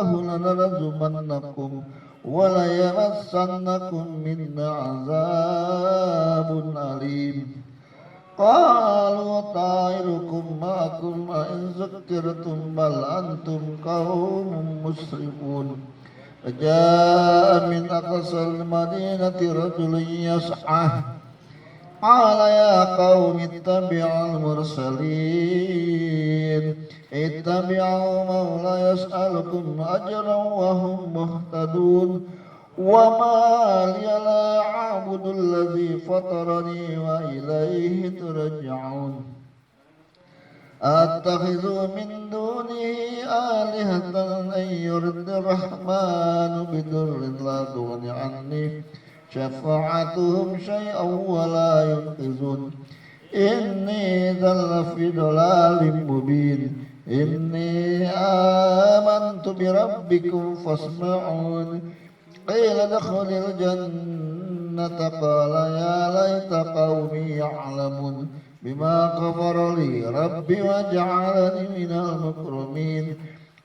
إنه لنرجمنكم وليمسنكم منا عذاب أليم قالوا طائركم معكم أئن ذكرتم بل أنتم قوم مسرفون فجاء من أقصى المدينة رجل يسعى قال يا قوم اتبعوا المرسلين اتبعوا من لا يسألكم أجرا وهم مهتدون وما لي لا أعبد الذي فطرني وإليه ترجعون أتخذ من دونه آلهة أن يرد الرحمن بضر لا تغن عني شفاعتهم شيئا ولا ينقذون إني ذل في ضلال مبين إني آمنت بربكم فاسمعون قيل ادخل الجنة قال يا ليت قومي يعلمون بما غفر لي ربي وجعلني من المكرمين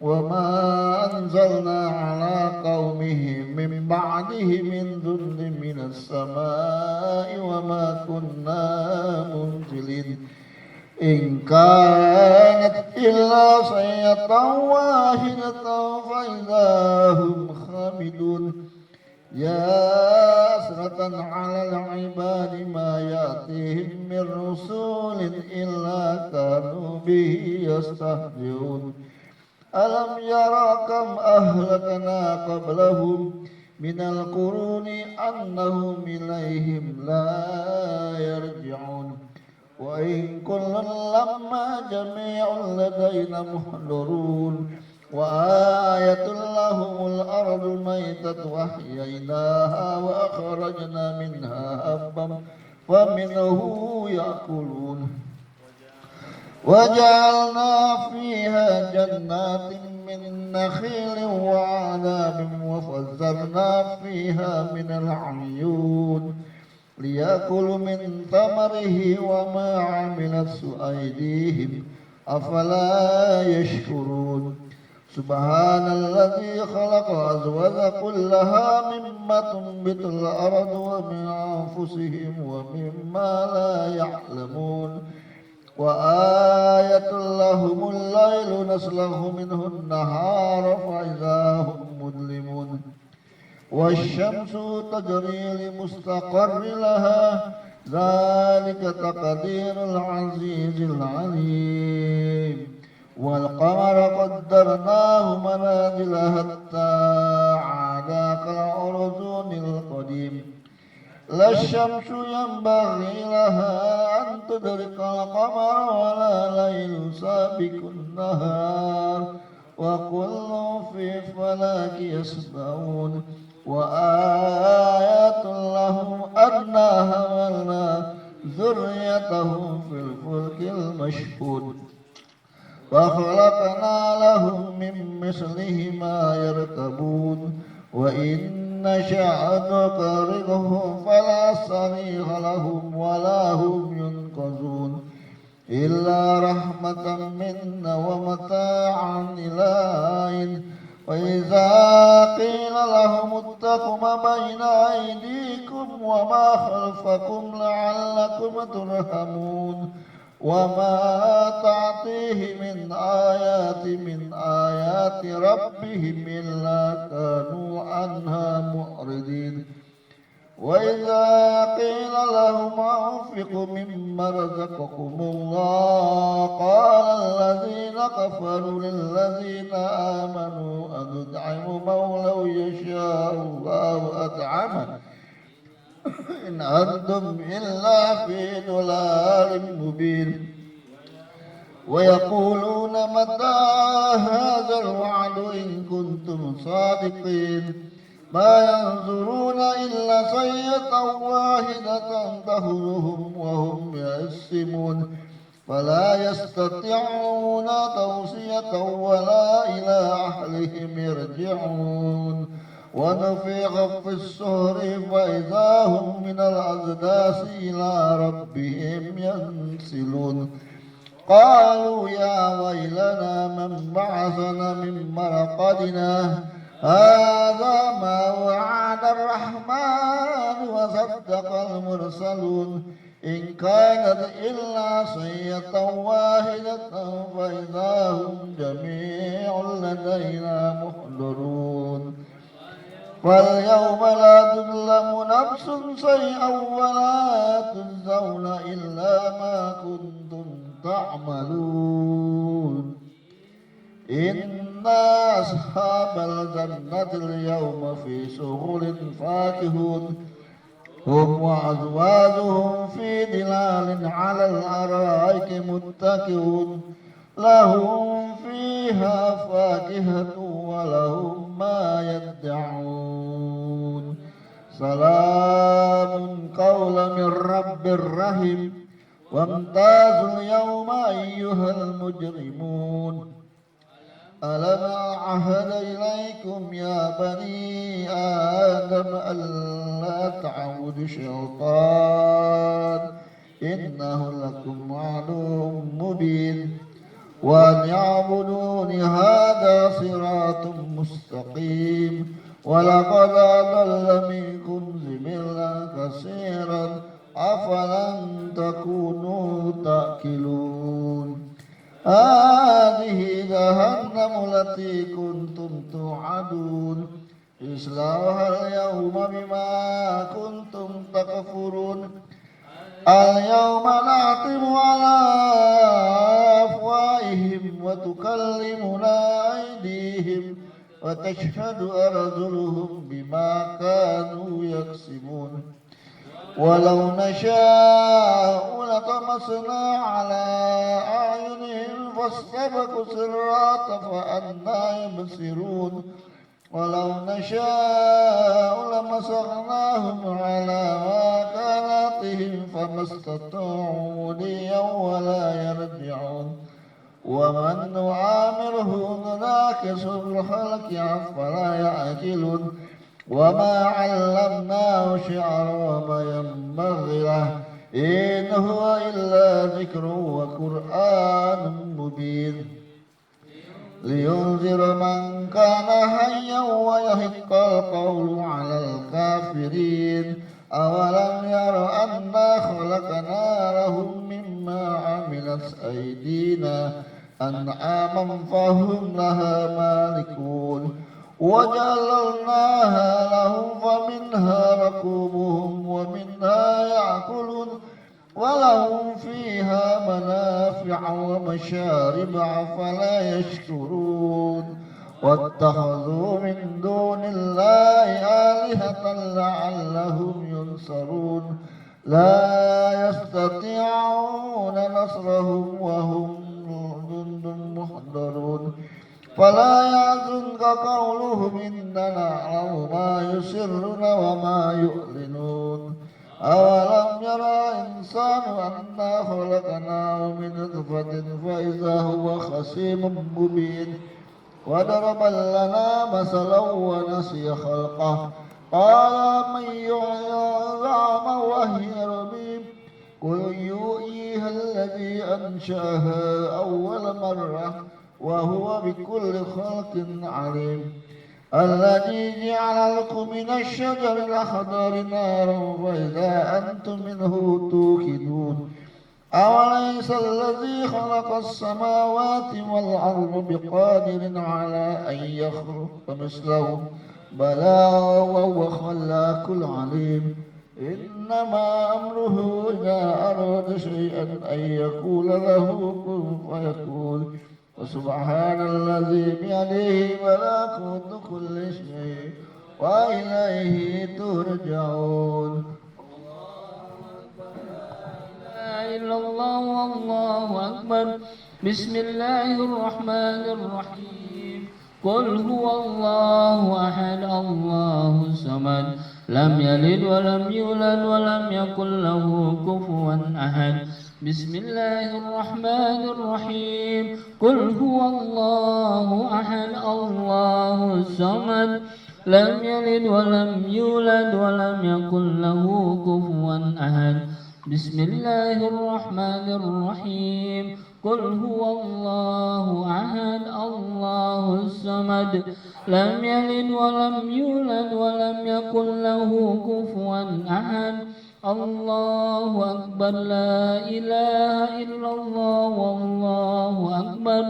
وما أنزلنا على قومه من بعده من جند من السماء وما كنا منزلين إن كانت إلا صيحة واحدة فإذا هم خامدون يا أسرة على العباد ما يأتيهم من رسول إلا كانوا به يستهزئون ألم يرى كم أهلكنا قبلهم من القرون أنهم إليهم لا يرجعون وإن كل لما جميع لدينا محضرون وآية لهم الأرض الميتة وأحييناها وأخرجنا منها حبا فمنه يأكلون وجعلنا فيها جنات من نخيل وعناب وفجرنا فيها من العيون ليأكلوا من ثمره وما عملت أيديهم أفلا يشكرون سبحان الذي خلق أزواج كلها مما تنبت الأرض ومن أنفسهم ومما لا يعلمون وآية لهم الليل نسلخ منه النهار فإذا هم مظلمون والشمس تجري لمستقر لها ذلك تقدير العزيز العليم والقمر قدرناه منازل حتى عاد كالعرجون القديم لا الشمس ينبغي لها أن تدرك القمر ولا الليل سابق النهار وكل في فلك يسبحون وآيات لهم أنا حملنا ذريتهم في الفلك المشحون وخلقنا لهم من مثله ما يركبون وإن نشأ نقرضهم فلا صريخ لهم ولا هم ينقذون إلا رحمة منا ومتاعا إلى حين وإذا قيل لهم اتقوا ما بين أيديكم وما خلفكم لعلكم ترحمون وما تعطيه من آيات ربهم إلا كانوا عنها معرضين وإذا قيل لهم أنفقوا مما رزقكم الله قال الذين كفروا للذين آمنوا أندعم من لو يشاء الله أطعمه إن أنتم إلا في ضلال مبين ويقولون متى هذا الوعد إن كنتم صادقين ما ينظرون إلا صيحة واحدة تأخذهم وهم يئسمون فلا يستطيعون توصية ولا إلى أهلهم يرجعون ونفخ في الصور فإذا هم من الأجداث إلى ربهم ينسلون قالوا يا ويلنا من بعثنا من مرقدنا هذا ما وعد الرحمن وصدق المرسلون إن كانت إلا صيحة واحدة فإذا هم جميع لدينا محضرون فاليوم لا تظلم نفس شيئا ولا تجزون إلا ما كنتم تعملون إن أصحاب الجنة اليوم في شغل فاكهون هم وأزواجهم في ظلال على الأرائك متكئون لهم فيها فاكهة ولهم ما يدعون سلام قولا من رب رحيم وامتازوا اليوم أيها المجرمون ألم أعهد إليكم يا بني آدم ألا تعبدوا الشيطان إنه لكم عدو مبين وأن يعبدون هذا صراط مستقيم ولقد أضل منكم جبلا كثيرا أفلم تكونوا تأكلون هذه جهنم التي كنتم توعدون اصلوها اليوم بما كنتم تكفرون اليوم نختم على أفواههم وتكلمنا أيديهم وتشهد أرجلهم بما كانوا يكسبون ولو نشاء لطمسنا على أعينهم فاستبقوا الصراط فأنى يبصرون ولو نشاء لمسخناهم على مكانتهم فما استطاعوا مضيا ولا يرجعون ومن نعامره نناكس الخلق أفلا يعقلون وما علمناه شعر وما ينبغي له إن هو إلا ذكر وقرآن مبين لينذر من كان حيا ويحق القول على الكافرين أولم يروا أنا خلقنا لهم مما عملت أيدينا أنعاما فهم لها مالكون وجعلناها لهم فمنها ركوبهم ومنها يأكلون ولهم فيها منافع ومشارب أفلا يشكرون واتخذوا من دون الله آلهة لعلهم ينصرون لا يستطيعون نصرهم وهم جند محضرون فلا يحزنك قولهم إننا نعلم ما يسرون وما يعلنون أولم يرى إنسان أنا خلقناه من نطفة فإذا هو خصيم مبين وضرب لنا مثلا ونسي خلقه قال من يحيي العظام وهي رميم قل يحييها الذي أنشأها أول مرة وهو بكل خلق عليم الذي جعل لكم من الشجر الأخضر نارا فإذا أنتم منه توقدون أوليس الذي خلق السماوات والأرض بقادر على أن يخلق مثلهم بلى وهو خلاق العليم إنما أمره إذا أراد شيئا أن يقول له كن فيكون وسبحان الذي بيده ملكوت كل شيء وإليه ترجعون لا إله إلا الله والله أكبر بسم الله الرحمن الرحيم قل هو الله أحد الله الصمد لم يلد ولم يولد ولم يكن له كفوا أحد بسم الله الرحمن الرحيم قل هو الله أحد الله الصمد لم يلد ولم يولد ولم يكن له كفوا أحد بسم الله الرحمن الرحيم قل هو الله أحد الله الصمد لم يلد ولم يولد ولم يكن له كفوا أحد الله أكبر لا إله إلا الله والله أكبر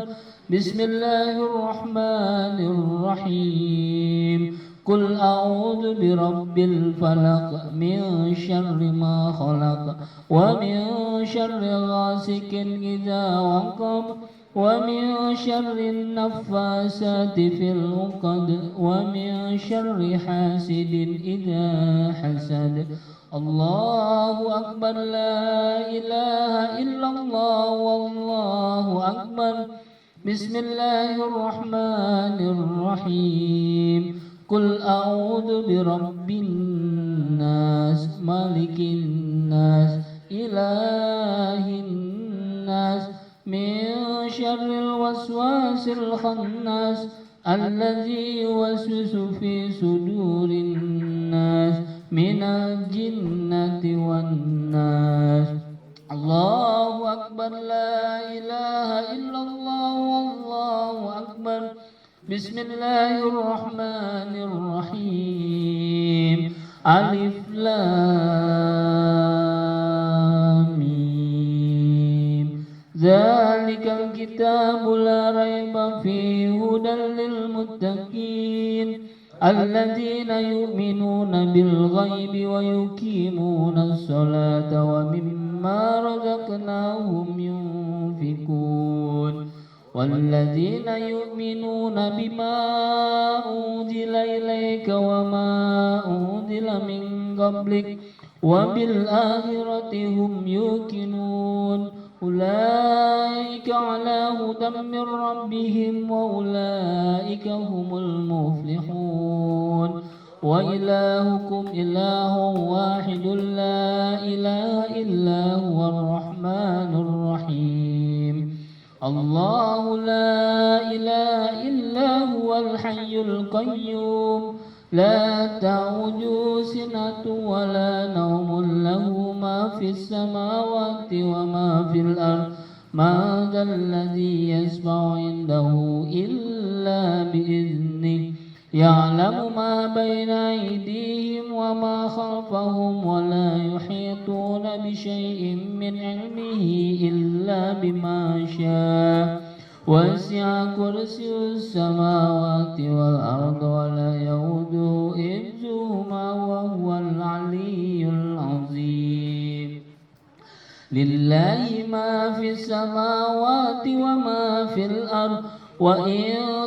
بسم الله الرحمن الرحيم قل أعوذ برب الفلق من شر ما خلق ومن شر غاسق إذا وقب ومن شر النفاسات في العقد ومن شر حاسد إذا حسد الله أكبر لا إله إلا الله والله أكبر بسم الله الرحمن الرحيم قل أعوذ برب الناس مالك الناس إله الناس من شر الوسواس الخناس الذي يوسوس في صدور الناس من الجنة والناس الله أكبر لا إله إلا الله والله أكبر بسم الله الرحمن الرحيم ألف لام ميم ذلك الكتاب لا ريب فيه هدى للمتقين الذين يؤمنون بالغيب ويقيمون الصلاة ومما رزقناهم ينفقون والذين يؤمنون بما أنزل إليك وما أنزل من قبلك وبالآخرة هم يوقنون أولئك على هدى من ربهم وأولئك هم المفلحون وإلهكم إله واحد لا إله إلا هو الرحمن الرحيم الله لا إله إلا هو الحي القيوم لا تأخذه سنة ولا نوم له ما في السماوات وما في الأرض ما ذا الذي يشفع عنده إلا بإذنه يعلم ما بين أيديهم وما خلفهم ولا يحيطون بشيء من علمه إلا بما شاء وسع كرسي السماوات والأرض ولا يؤوده حفظهما وهو العلي العظيم لله ما في السماوات وما في الأرض وإن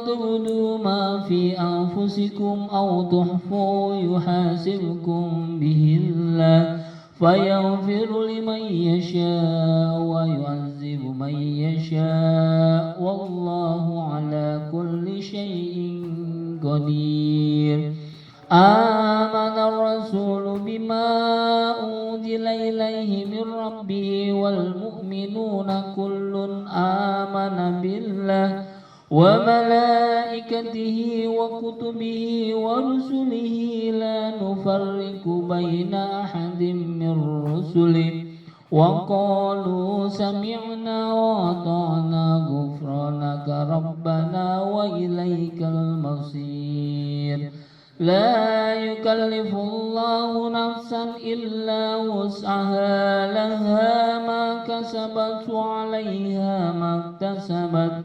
تبدوا ما في أنفسكم أو تخفوا يحاسبكم به الله فيغفر لمن يشاء ويعذب من يشاء والله على كل شيء قدير آمن الرسول بما أنزل إليه من ربه والمؤمنون كل آمن بالله وملائكته وكتبه ورسله لا نفرق بين أحد من رسله وقالوا سمعنا وأطعنا غفرانك ربنا وإليك المصير لا يكلف الله نفسا إلا وسعها لها ما كسبت وعليها ما اكتسبت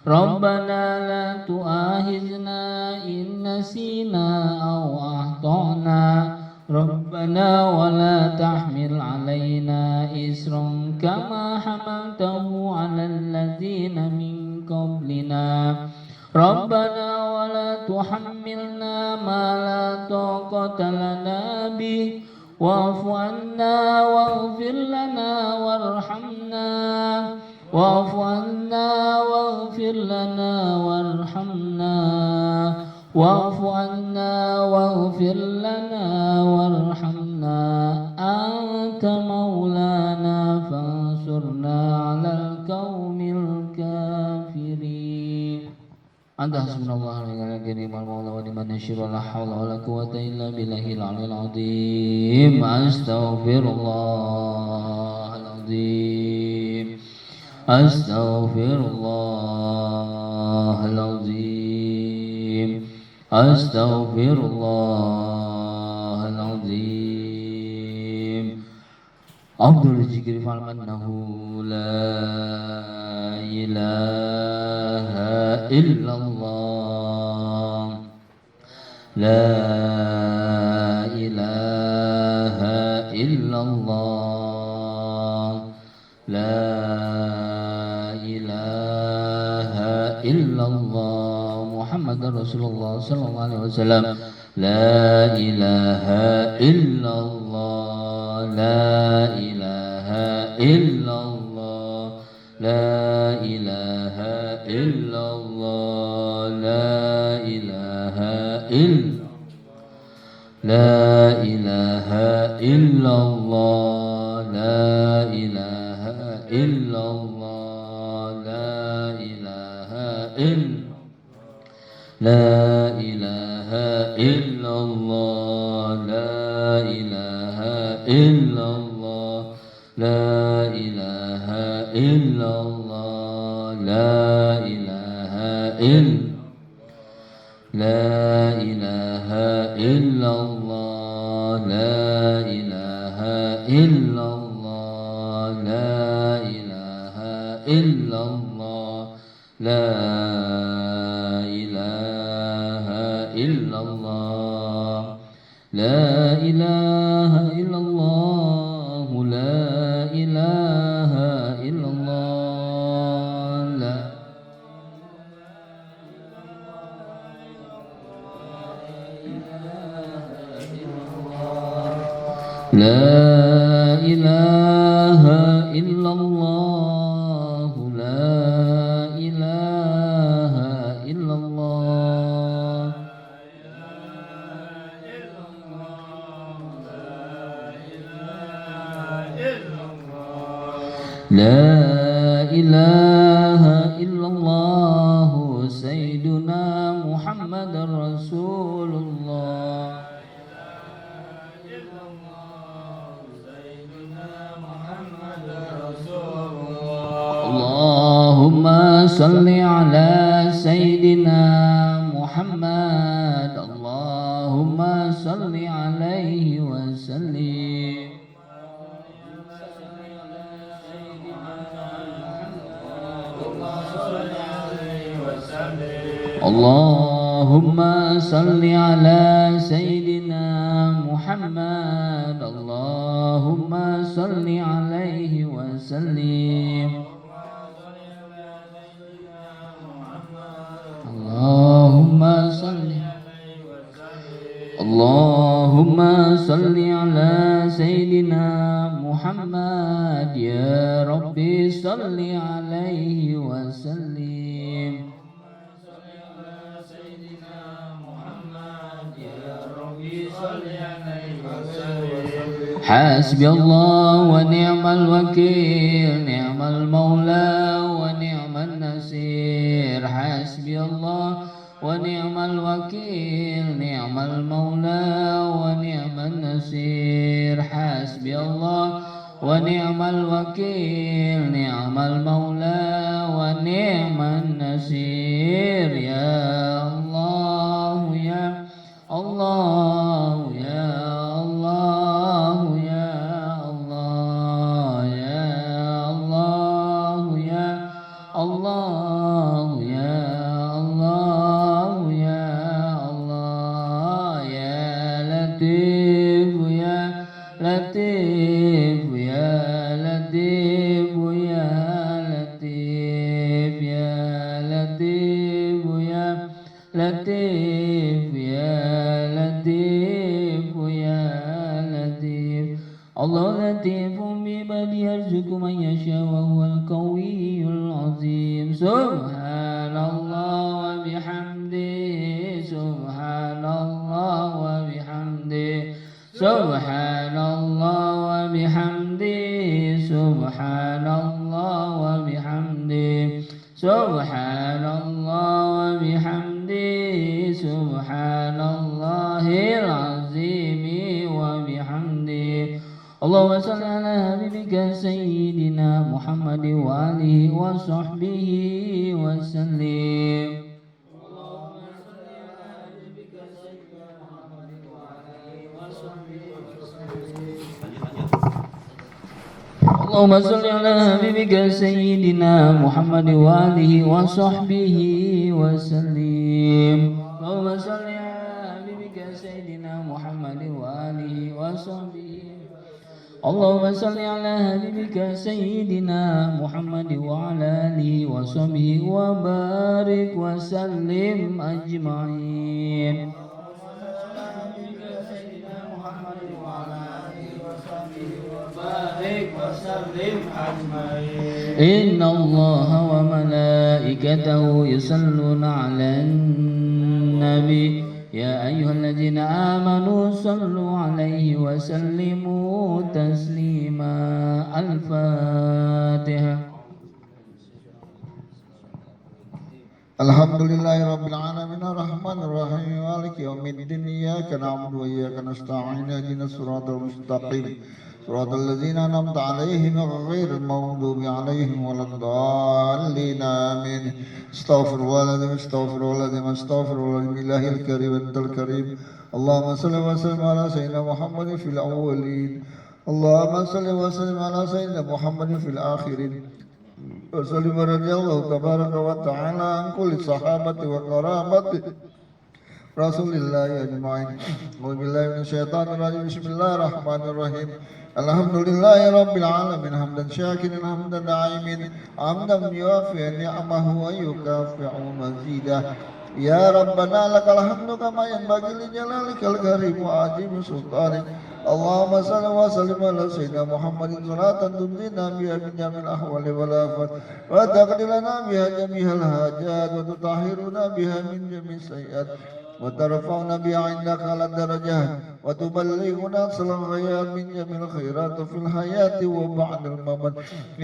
ربنا لا تؤاخذنا إن نسينا أو أخطأنا ربنا ولا تحمل علينا إصرا كما حملته على الذين من قبلنا ربنا ولا تحملنا ما لا طاقة لنا به واعف عنا واغفر لنا وارحمنا واعف عنا واغفر لنا وارحمنا واعف عنا واغفر لنا وارحمنا أنت مولانا فانصرنا على القوم الكافرين أنت حسبنا الله ونعم الوكيل المولى ونعم النصير ولا حول ولا قوة إلا بالله العلي العظيم أستغفر الله العظيم أستغفر الله العظيم أستغفر الله العظيم أفضل الذكر فاعلم أنه لا إله إلا الله لا إله إلا الله لا إله إلا الله محمد رسول الله صلى الله عليه وسلم لا إله إلا الله لا إله إلا الله لا إله إلا الله لا إله إلا لا إله إلا الله لا إله إلا الله لا إله إلا لا إله إلا الله لا إله إلا الله لا إله إلا الله لا إله إلا لا إله إلا الله لا إله إلا الله لا إله إلا الله لا إله إلا الله لا إله إلا الله لا إله إلا الله لا لا إله إلا الله لا إله إلا الله لا إله إلا الله سيدنا محمد رسول الله اللهم صل على سيدنا محمد اللهم صل عليه وسلم اللهم صل على سيدنا محمد اللهم صل عليه وسلم اللهم صل اللهم صل على سيدنا محمد يا ربي صل عليه وسلم حسبي الله ونعم الوكيل نعم المولى ونعم النصير حسبي الله ونعم الوكيل نعم المولى ونعم النصير حسبي الله ونعم الوكيل نعم المولى ونعم النصير يا الله يا الله يا الله يا الله يا الله يا الله يا الله يا الله يا لطيف يا لطيف يا لطيف يا لطيف يا لطيف يا لطيف يا لطيف يا لطيف الله لطيف بعباده يرزق من يشاء وهو القوي العظيم سبحان الله وبحمده سبحان الله وبحمده سبحان الله وبحمده سبحان الله وبحمده سبحان الله وبحمده سبحان الله العظيم وبحمده اللهم صل على حبيبك سيدنا محمد محمد وآله وصحبه وسلم. اللهم صل على حبيبك سيدنا محمد وآله وصحبه وسلم. اللهم صل على حبيبك سيدنا محمد وآله وصحبه. اللهم صل على حبيبك سيدنا محمد وعلى آله وصحبه وبارك وسلم أجمعين. إن الله وملائكته يصلون على النبي يا أيها الذين آمنوا صلوا عليه وسلموا تسليما. الفاتحة. الحمد لله رب العالمين الرحمن الرحيم مالك يوم الدين إياك نعبد وإياك نستعين اهدنا الصراط المستقيم صراط الذين أنعمت عليهم غير المغضوب عليهم ولا الضالين آمين. استغفر الله العظيم استغفر الله العظيم استغفر الله بالله الكريم أنت الكريم. اللهم صل وسلم على سيدنا محمد في الأولين. اللهم صل وسلم على سيدنا محمد في الآخرين. وسلم رضي الله تبارك وتعالى عن كل صحابة وقرابة رسول الله أجمعين. أعوذ بالله من الشيطان الرجيم. بسم الله الرحمن الرحيم. الحمد لله رب العالمين حمدا شاكرا حمدا دائما حمدا يوافي نعمه ويكافئ مزيدا. يا ربنا لك الحمد كما ينبغي لجلالك الكريم وعظيم سلطانك. اللهم صل وسلم على سيدنا محمد صلاة تنجينا بها من جميع الأحوال والآفات وتقضي لنا بها جميع الحاجات وتطهرنا بها من جميع السيئات وترفعنا بها عندك على الدرجات وتبلغنا أقصى الغايات من جميع الخيرات في الحياة وبعد الممات.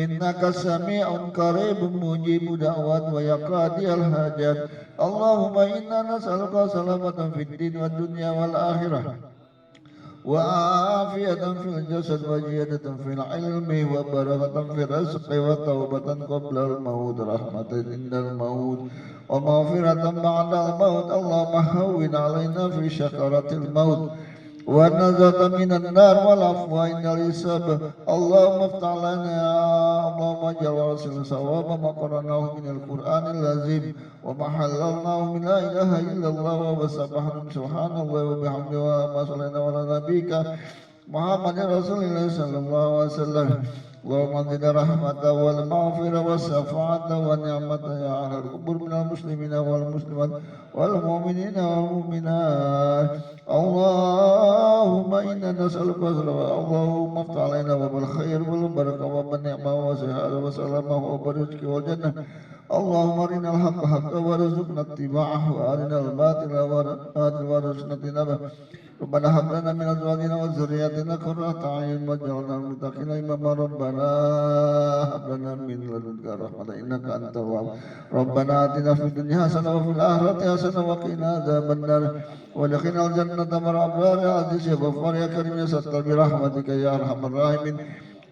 إنك سميع قريب مجيب دعوات ويقاضي الحاجات. اللهم إنا نسألك سلامة في الدين والدنيا والآخرة وعافية في الجسد وزيادة في العلم وبركة في الرزق وتوبة قبل الموت رحمة عند الموت ومغفرة بعد الموت. اللهم هون علينا في شكرة الموت والنجاة من النار والعفو عند الحساب. اللهم افتح لنا اللهم اجعل رسول صواب ما قرأناه من القرآن العظيم وما حللناه من لا إله إلا الله وسبحانه سبحان الله وبحمده وما صلينا على نبيك محمد رسول الله صلى الله عليه وسلم. اللهم زدنا رحمة والمغفرة والشفاعة والنعمة يا أهل القبور من المسلمين والمسلمات والمؤمنين والمؤمنات. اللهم إنا نسألك اللهم افتح علينا باب الخير والبركة والنعمة والسعادة والسلامة والرزق والجنة. اللهم أرنا الحق حقا وارزقنا اتباعه وأرنا الباطل وارزقنا اجتنابه. ربنا هب لنا من أزواجنا وذرياتنا قرة أعين واجعلنا للمتقين إماما. ربنا هب لنا من لدنك رحمة إنك أنت الوهاب. ربنا آتنا في الدنيا حسنة وفي الآخرة حسنة وقنا عذاب النار وادخلنا الجنة مع الأبرار. يا عزيز يا غفار يا كريم يا ستار برحمتك يا أرحم الراحمين.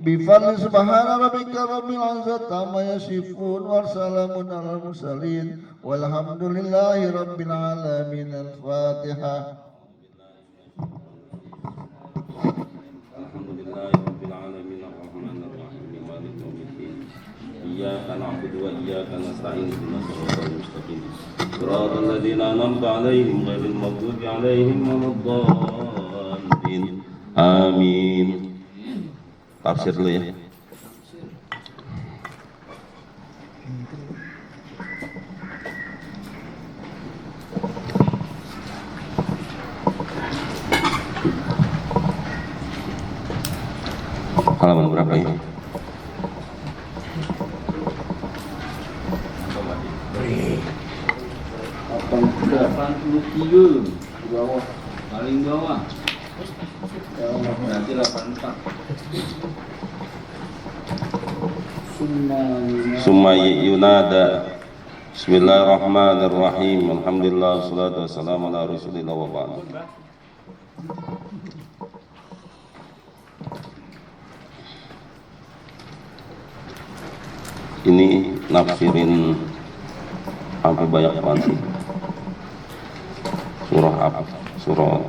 بفضل سبحان ربك رب العزة عما يصفون وسلام على المرسلين والحمد لله رب العالمين. الفاتحة. Alhamdulillahi rabbil alamin arrahmanir rahim maliki yaumiddin. Iyyaka na'budu wa iyyaka nasta'in ihdinas siratal mustaqim. Siratal ladzina an'amta 'alaihim ghairil maghdubi 'alaihim waladdallin. Amin. Tafsir dulu ya. Halaman berapa ini? 83 di bawah, paling bawah. Berarti 84. Summa yunada. Bismillahirrahmanirrahim. Alhamdulillah wassalatu wassalamu ala Rasulillah wa ba'd. ini nafsirin sampai banyak banget. Surah apa? Surah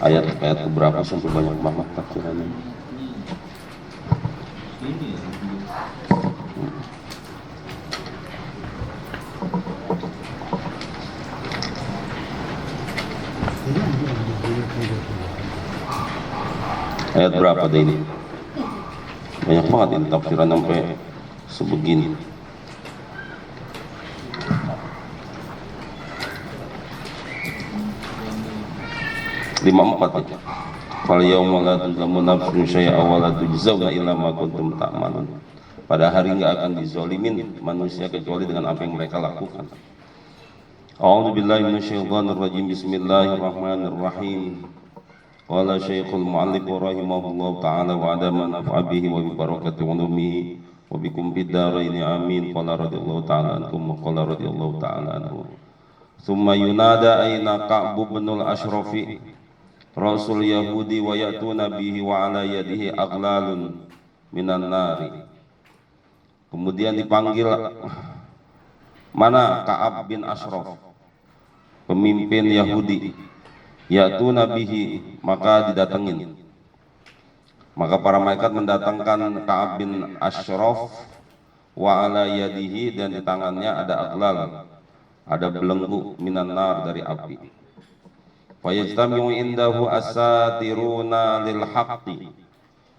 ayat berapa sampai banyak banget tafsirannya. Ayat berapa deh ini? Banyak banget ini tafsiran sampai sebegini. Lima empat ya. Fal yauma la tuzlamu nafsun syai'a wa la tujzauna illa ma kuntum ta'malun. Pada hari enggak akan dizolimin manusia kecuali dengan apa yang mereka lakukan. A'udzu billahi minasyaitonir rajim. Bismillahirrahmanirrahim. Qala Syekhul Mu'allif rahimahullahu ta'ala wa adama naf'a bihi wa bi barakati ulumihi wa bikum fid dharain amin. Qala radhiyallahu ta'ala ankum wa qala radhiyallahu ta'ala anhu. Tsumma yunada aina Ka'b bin al-Ashrafi Rasul Yahudi wa ya'tuna bihi wa ala yadihi aglalun minan nari. Kemudian dipanggil mana Ka'ab bin Ashraf, pemimpin Yahudi. Ya'tuna bihi, maka didatengin. Maka para malaikat mendatangkan Ka'ab bin Ashraf wa ala yadihi, dan di tangannya ada aglal, ada belenggu minan nar dari api. Fayajtami'u indahu asatiruna lil haqqi,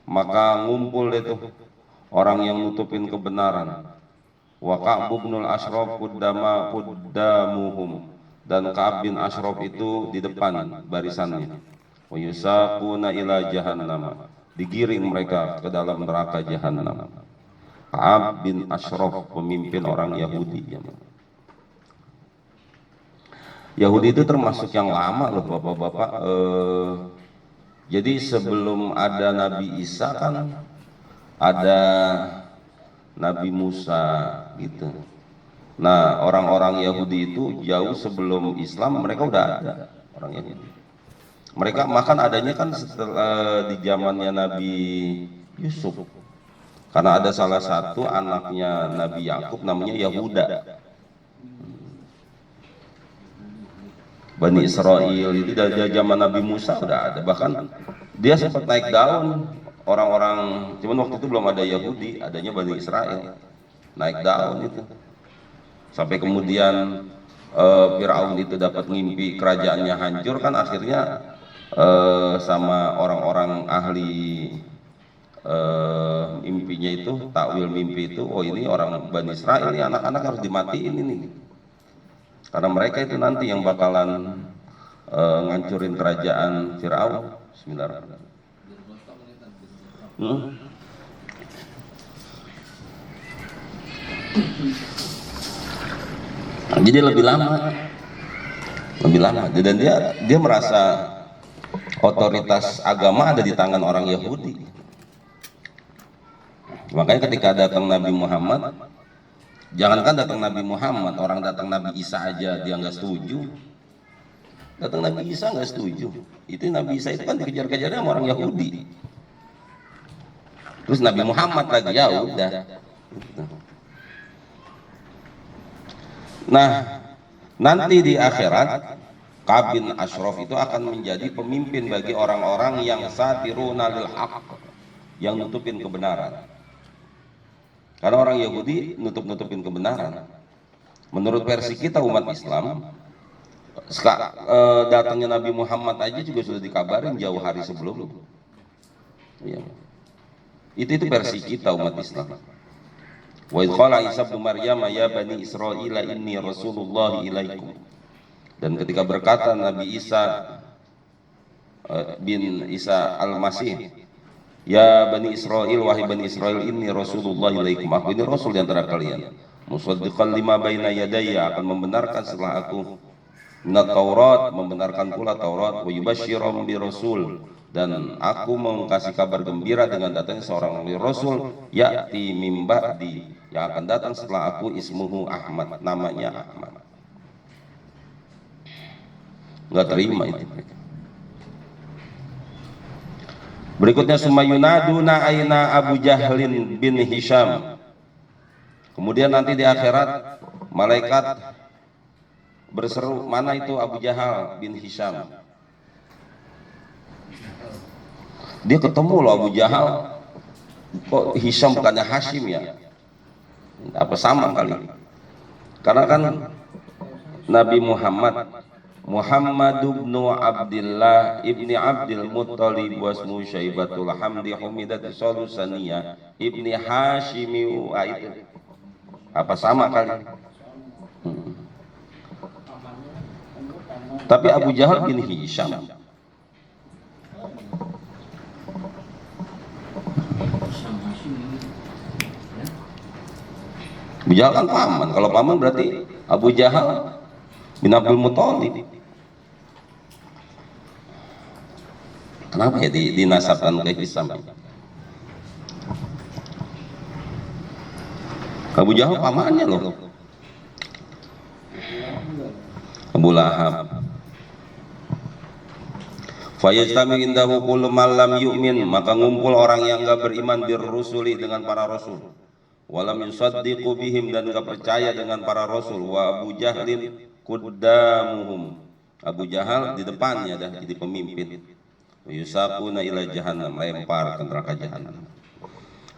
maka ngumpul itu orang yang nutupin kebenaran. Wa Ka'b bin Ashraf quddamuhum, dan Ka'ab bin Ashraf itu di depan barisannya. Wa yusaquna ila jahannam, digiring mereka ke dalam neraka jahannam. Ka'ab bin Ashraf, pemimpin orang Yahudi. Yahudi itu termasuk yang lama loh bapak-bapak. Jadi sebelum ada Nabi Isa kan ada Nabi Musa gitu. Nah, orang-orang Yahudi itu jauh sebelum Islam mereka udah ada orang Yahudi. Mereka makan adanya kan setelah di zamannya Nabi Yusuf. Karena ada salah satu anaknya Nabi Yakub namanya Yahuda. Bani Israel itu dari zaman Nabi Musa udah ada. Bahkan dia sempat naik daun orang-orang, cuman waktu itu belum ada Yahudi, adanya Bani Israel. Naik daun itu. Sampai kemudian Fir'aun itu dapat ngimpi kerajaannya hancur, kan akhirnya sama orang-orang ahli mimpinya itu, takwil mimpi itu, oh ini orang Bani Israel, ini anak-anak harus dimatiin ini. Karena mereka itu nanti yang bakalan ngancurin kerajaan Fir'aun. Bismillahirrahmanirrahim. Jadi lebih lama, dan dia merasa otoritas agama ada di tangan orang Yahudi. Makanya ketika datang Nabi Muhammad, jangankan datang Nabi Muhammad, orang datang Nabi Isa aja dia nggak setuju. Datang Nabi Isa nggak setuju. Itu Nabi Isa itu kan dikejar-kejarnya sama orang Yahudi. Terus Nabi Muhammad lagi, ya udah. Nah, nanti di akhirat Ka'ab bin Ashraf itu akan menjadi pemimpin bagi orang-orang yang satiruna lil haqq, yang nutupin kebenaran. Karena orang Yahudi nutup-nutupin kebenaran. Menurut versi kita umat Islam, datangnya Nabi Muhammad aja juga sudah dikabarin jauh hari sebelum. Ya. Itu versi kita umat Islam. Wa idh qala Isa bin Maryam ya bani Israil inni rasulullah ilaikum. Dan ketika berkata Nabi Isa bin Isa al-Masih, ya bani Israil, wahai bani Israil, inni rasulullah ilaikum, aku ini rasul di antara kalian. Musaddiqan lima baina yadayya, akan membenarkan setelah aku minat Taurat, membenarkan pula Taurat, wa yubashshirum bi rasul, dan aku mengkasih kabar gembira dengan datangnya seorang rasul ya'ti mim ba'di, yang akan datang setelah aku, ismuhu Ahmad, namanya Ahmad. Nggak terima itu mereka. Berikutnya sumayunaduna aina Abu Jahlin bin Hisham. Kemudian nanti di akhirat malaikat berseru, mana itu Abu Jahal bin Hisham? Dia ketemu loh Abu Jahal, kok Hisham bukannya Hashim ya? Apa sama kali? Karena kan Nabi Muhammad ibn Abdullah ibni Abdul Muttalib wasmu Syaibatul Hamdi Humidat Solusaniyah ibni Hashimi itu apa sama kali? Tapi Abu Jahal bin Hisham Abu Jahal kan paman. Kalau paman berarti Abu Jahal bin Abdul Muttalib. Kenapa ya dinasabkan ke Hisham? Abu Jahal pamannya loh. Abu Lahab. Fayajtami indahu kullu man lam yu'min, maka ngumpul orang yang enggak beriman birrusuli dengan para rasul. Walam yusaddiqu bihim, dan enggak percaya dengan para rasul. Wa Abu Jahlin quddamuhum, Abu Jahal di depannya dah jadi pemimpin. Yusaquna ila jahannam, lempar ke neraka jahannam.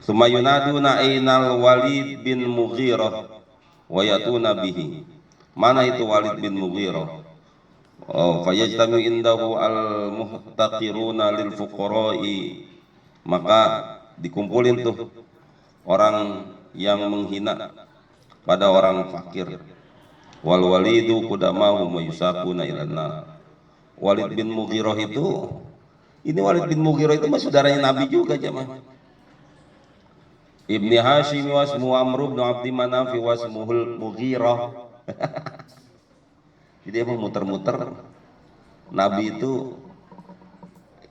Summa yunaduna ainal Walid bin Mughirah wa yatuna bihi. Mana itu Walid bin Mughirah? Oh, fayajtami indahu al-muhtaqiruna lil fuqara'i, maka dikumpulin tuh orang yang menghina pada orang fakir. Wal walidu qudamahu wa yusaquna ilan nar. Walid bin Mughirah itu, ini Walid bin Mughirah itu saudaranya Nabi juga jemaah. Ibni Hashim wasmu Amr bin Abdi Manaf wasmuhul Mughirah. Jadi emang muter-muter Nabi itu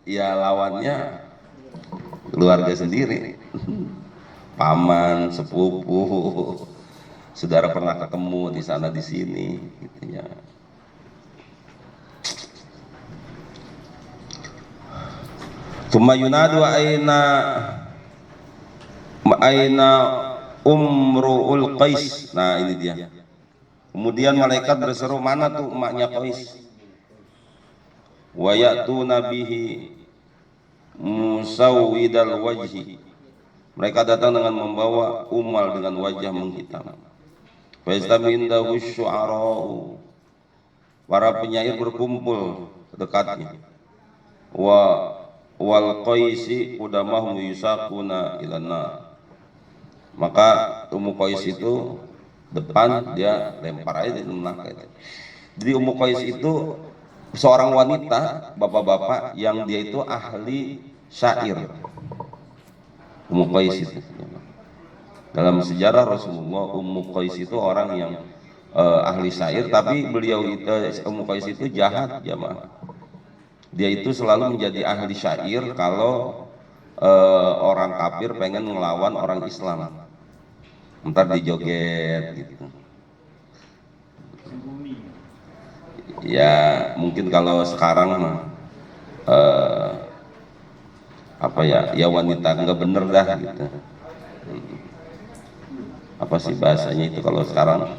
ya lawannya keluarga sendiri, paman, sepupu, saudara pernah ketemu di sana di sini, gitu ya. Tsumma yunadu aina Umru'ul Qais. Nah ini dia. Kemudian malaikat berseru, mana tuh emaknya Qais? Wa ya'tuna bihi musawwidal wajhi, mereka datang dengan membawa umal dengan wajah menghitam. Fa yastamindahu syu'ara'u, para penyair berkumpul dekatnya. Wal Qaisi qudamahum yusaquna ilan nar, maka Ummu Qais itu depan, dia lempar aja di neraka. Jadi Ummu Qais itu seorang wanita, bapak-bapak, yang dia itu ahli syair. Ummu Qais itu dalam sejarah Rasulullah, Ummu Qais itu orang yang ahli syair, tapi beliau itu Ummu Qais itu jahat jamaah. Dia itu selalu menjadi ahli syair kalau orang kafir pengen ngelawan orang Islam, ntar dijoget gitu. Ya mungkin kalau sekarang mah apa ya wanita nggak bener dah gitu. Apa sih bahasanya itu kalau sekarang?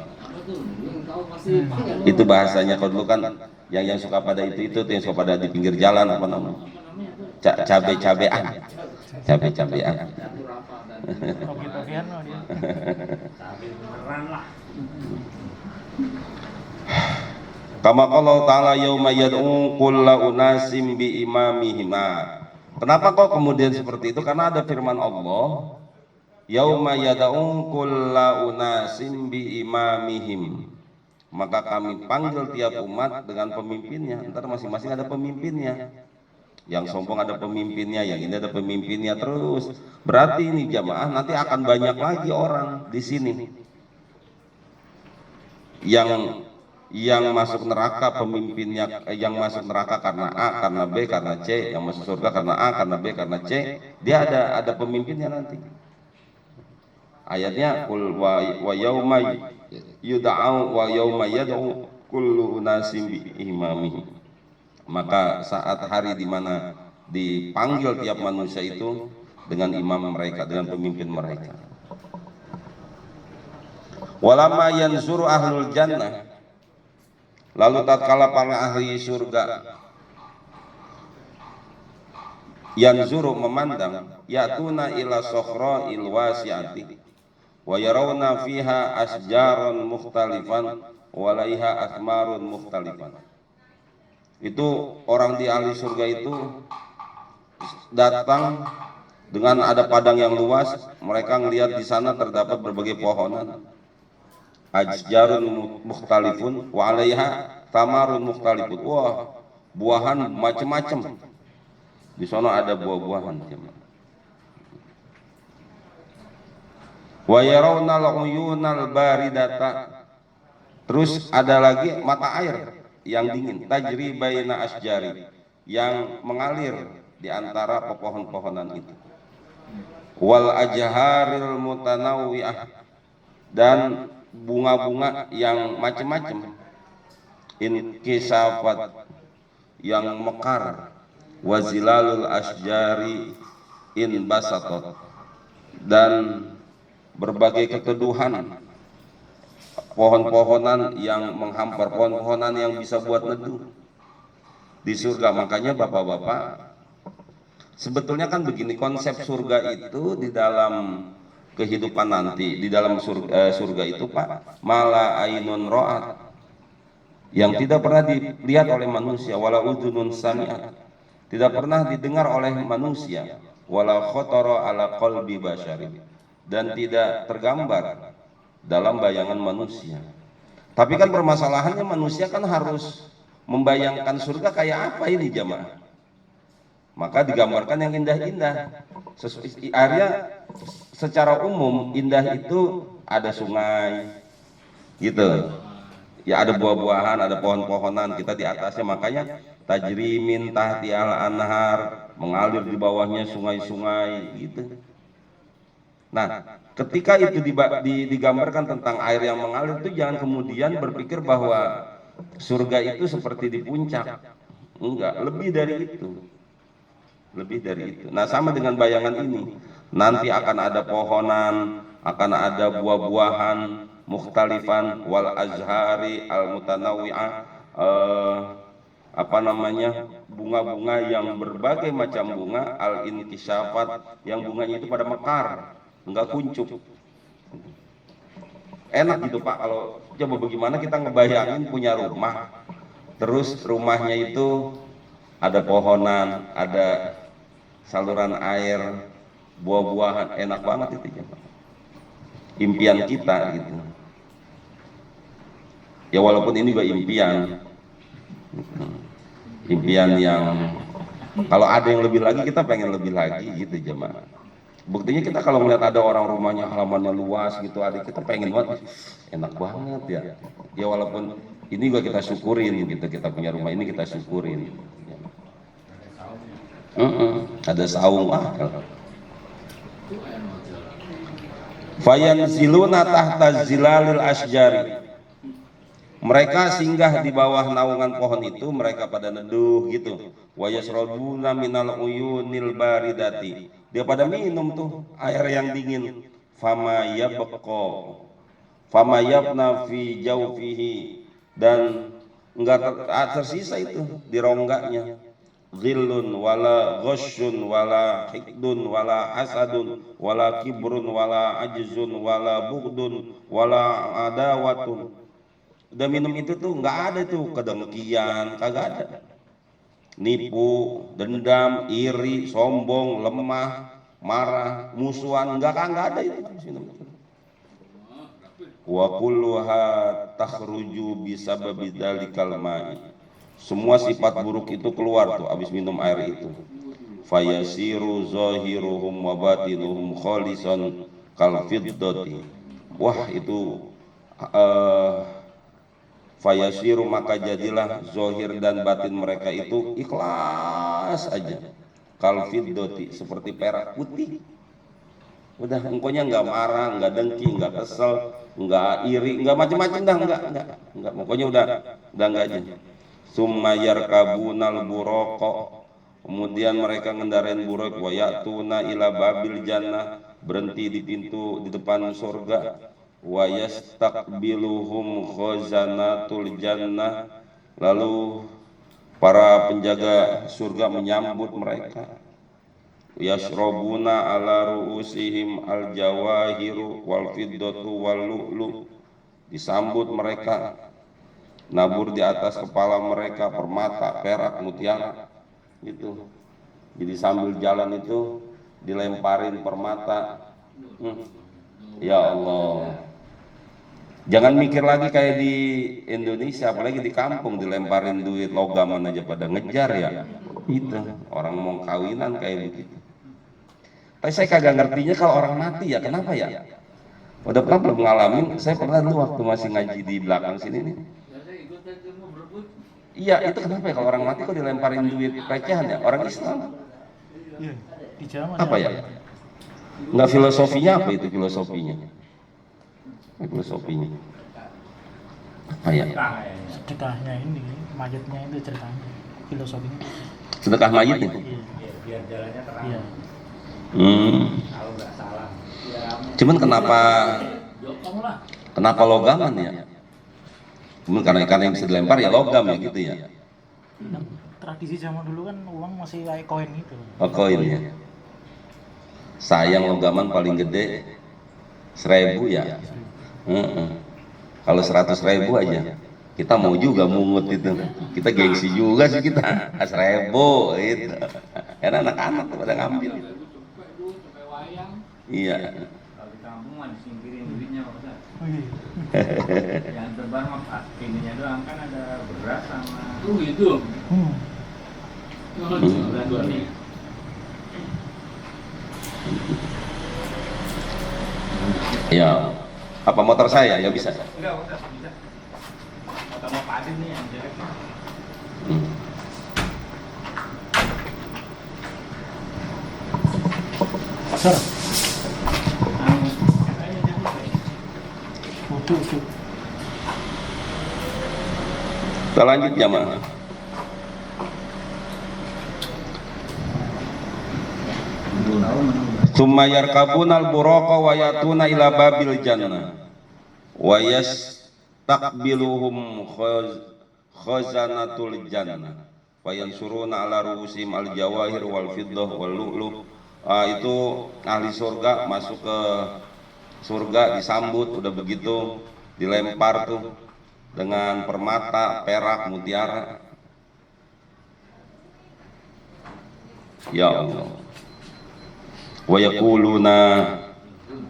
Itu bahasanya kalau dulu kan yang suka pada itu yang suka pada di pinggir jalan, apa namanya? Cabe-cabean. Kama qala ta'ala yauma yad'u kullu unasim bi imamihim. Kenapa kok kemudian seperti itu? Karena ada firman Allah, yauma yad'u kullu unasim bi imamihim, maka kami panggil tiap umat dengan pemimpinnya. Ntar masing-masing ada pemimpinnya. Yang sombong ada pemimpinnya, yang ini ada pemimpinnya, terus. Berarti ini jamaah nanti akan banyak lagi orang di sini yang masuk neraka pemimpinnya, yang masuk neraka karena A, karena B, karena C, yang masuk surga karena A, karena B, karena C. Dia ada pemimpinnya nanti. Ayatnya kul wa yauma yud'au wa yauma yad'u kullu unasim bi imamihim, maka saat hari di mana dipanggil tiap manusia itu dengan imam mereka, dengan pemimpin mereka. Walamma yanzuru ahlul jannah, lalu tatkala para ahli surga yanzuru memandang, yatuna ila sokhra'il wasi'ati wa yarawna fiha asjaran mukhtalifan walaiha asmarun mukhtalifan. Itu orang di ahli surga itu datang dengan ada padang yang luas, mereka melihat di sana terdapat berbagai pohonan, asjarun mukhtalifun wa alaiha tamarun mukhtalifun. Wah, buahan macam-macam. Di sana ada buah-buahan. Wa yarawna al-uyunal baridata. Terus ada lagi mata air yang dingin, tajri baina asjari, yang mengalir di antara pepohon-pohonan itu. Wal ajharil mutanawwi'ah, dan bunga-bunga yang macam-macam, inkisafat, yang mekar, wazilalul asjari inbasatot, dan berbagai keteduhan, pohon-pohonan yang menghampar, pohon-pohonan yang bisa buat neduh di surga. Makanya bapak-bapak, sebetulnya kan begini, konsep surga itu di dalam kehidupan nanti, di dalam surga itu Pak, mala ainun ro'at, yang tidak pernah dilihat oleh manusia, wala udhunun sami'at, tidak pernah didengar oleh manusia, wala khotara ala qalbi basyari, dan tidak tergambar dalam bayangan manusia. Tapi kan permasalahannya manusia kan harus membayangkan surga kayak apa ini jamaah. Maka digambarkan yang indah-indah. Area secara umum indah itu ada sungai, gitu. Ya ada buah-buahan, ada pohon-pohonan, kita di atasnya, makanya tajri min tahtial anhar, mengalir di bawahnya sungai-sungai, gitu. Nah, ketika itu digambarkan tentang air yang mengalir itu, jangan kemudian berpikir bahwa surga itu seperti di puncak. Enggak, lebih dari itu. Lebih dari itu. Nah, sama dengan bayangan ini. Nanti akan ada pohonan, akan ada buah-buahan mukhtalifan wal azhari al mutanawwi'ah, bunga-bunga yang berbagai macam bunga, al inkisafat, yang bunganya itu pada mekar, enggak kuncup. Enak gitu Pak, kalau coba bagaimana kita ngebayangin punya rumah, terus rumahnya itu ada pohonan, ada saluran air, buah-buahan, enak banget itu ya Pak. Impian kita gitu. Ya walaupun ini juga impian, impian yang kalau ada yang lebih lagi kita pengen lebih lagi gitu jemaah. Buktinya kita kalau melihat ada orang rumahnya halamannya luas gitu, adik kita pengen banget, enak banget ya. Ya walaupun ini juga kita syukurin gitu, kita punya rumah ini kita syukurin. Ada saung fayanziluna tahta zilalil asjari, mereka singgah di bawah naungan pohon itu, mereka pada neduh gitu. Wa yasrabuna minal uyunil baridati, dia pada minum tuh air yang dingin. Fama yabna fi jawfihi, dan enggak tersisa itu di rongganya. Ghillun wala ghasyun wala hikdun wala hasadun wala kibrun wala ajzun wala bughdun wala adawatun. Udah minum itu tuh nggak ada tuh kedengkian, kagak ada. Nipu, dendam, iri, sombong, lemah, marah, musuhan, nggak ada itu. Wa kulluha takhruju bisababi dzalikal ma'i, semua sifat buruk itu keluar tuh abis minum air itu. Fayasiru zahiruhum wa batinuhum khalisan kal fiddati. Wah itu fayasiru, maka jadilah zahir dan batin mereka itu ikhlas aja. Kal fiddati, seperti perak putih. Udah engkonya nggak marah, nggak dengki, nggak kesel, nggak iri, nggak macam-macam dah, nggak. Pokoknya udah nggak aja. Summa yarkabunal buraqo, Kemudian mereka ngendarain buruk, wa ya'tuna ila babil jannah, berhenti di pintu di depan surga, wa yastaqbiluhum khazanatul jannah, lalu para penjaga surga menyambut mereka. Yashrabuna ala ru'usihim al-jawahiru wal fiddatu wal lu'lu, disambut mereka, nabur di atas kepala mereka permata, perak, mutiara gitu. Jadi sambil jalan itu dilemparin permata. Ya Allah, jangan mikir lagi kayak di Indonesia, apalagi di kampung dilemparin duit logaman aja pada ngejar ya. Itu orang mau kawinan kayak begitu. Tapi saya kagak ngertinya kalau orang mati ya kenapa ya? Udah pernah belum ngalamin? Saya pernah dulu waktu masih ngaji di belakang sini nih. Iya, itu kenapa ya kalau orang mati kok dilemparin duit recehan ya? Orang Islam. Apa ya? Enggak filosofinya apa itu filosofinya? Filosofinya. Apa ya? Sedekahnya ini, mayatnya itu ceritanya, filosofinya. Sedekah mayit nih. Biar jalannya terang. Iya. Kalau nggak salah. Cuman kenapa logaman ya? Cuman karena yang bisa dilempar ya logam ya gitu ya. Tradisi zaman dulu kan uang masih kayak koin gitu. Oh, koin ya. Sayang logaman paling gede 1.000 ya. Kalau 100.000 aja kita mau juga mungut itu. Kita gengsi juga sih kita. 1.000 gitu. Karena anak-anak tuh pada ngambil. Iya. Kalau di kampung mah disingkirin duitnya Pak Ustaz. Oh, iya. Yang tebar mah ininya doang, kan ada beras sama. Itu. Ya. Apa motor saya ya bisa? Enggak, Ustaz, bisa. Atau mau padi nih yang jelek. Sir, utuh. Kita lanjut jamaah. Tsumma yarkabuna al-buraqa wa yatuna ila babil jannah wa yastaqbiluhum khazanatul jannah wa yansuruna ala ru'usihim al-jawahir wal fiddah wal lu'lu. Itu ahli surga masuk ke surga disambut, udah begitu dilempar tuh dengan permata, perak, mutiara. Ya Allah. Wa yaquluna,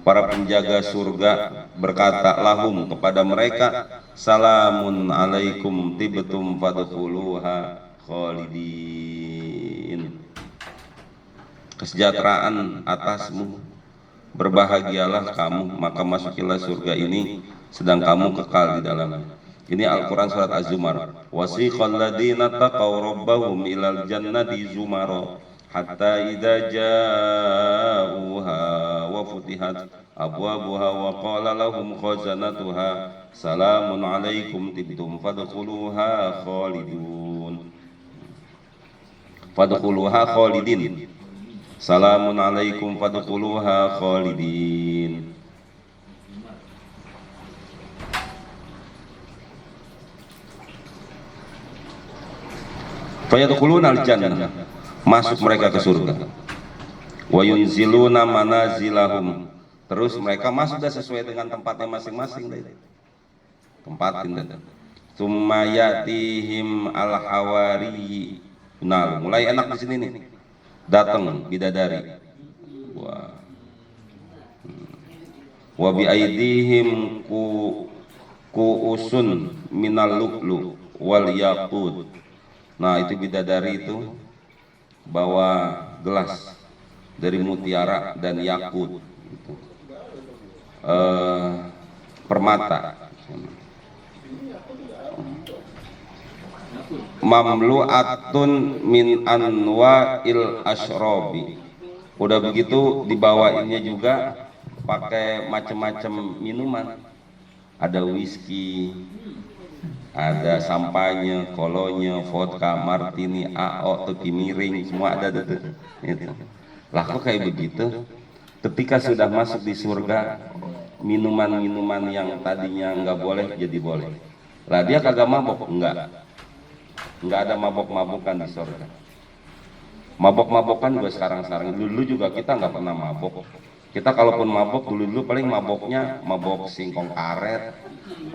para penjaga surga berkata lahum kepada mereka, salamun alaikum tibtum fadkhuluha khalidin. Kesejahteraan atasmu, berbahagialah kamu, maka masukilah surga ini sedang kamu kekal di dalamnya. Ini Al-Quran surat Az-Zumar. Wasiqal ladina taqaw rabbahum ilal jannati zumara hatta idza ja'uha wa futihat abwabuha wa qala lahum khazanatuha salamun alaikum tibtum fadkhuluha khalidun. Fadkhuluha khalidin. Salamun alaikum fadkhuluha khalidin. Fayadkhuluna al-jannah, masuk mereka ke surga. Wa yunziluna manazilahum, terus mereka masuk dah sesuai dengan tempatnya masing-masing dah. Tempatin dah. Tsumma yatihim al-hawari. Nah, mulai enak di sini nih. Datang bidadari. Wa bi aidihim kuusun minal lu'lu wal yaqut. Nah, itu bidadari itu bawa gelas dari mutiara dan yakut, gitu. Permata, mamlu'atun min anwa'il asyrobi. Udah begitu dibawainnya juga pakai macam-macam minuman. Ada whisky, ada sampahnya, kolonya, vodka, martini, AO, topi miring, semua ada tuh. Itu. Lah kok kayak begitu? Ketika sudah masuk di surga, minuman-minuman yang tadinya nggak boleh jadi boleh. Lah dia kagak mabok, enggak ada mabok-mabokan di surga. Mabok-mabokan juga sekarang-sekarang. Dulu juga kita nggak pernah mabok. Kita kalaupun mabok dulu paling maboknya mabok singkong karet,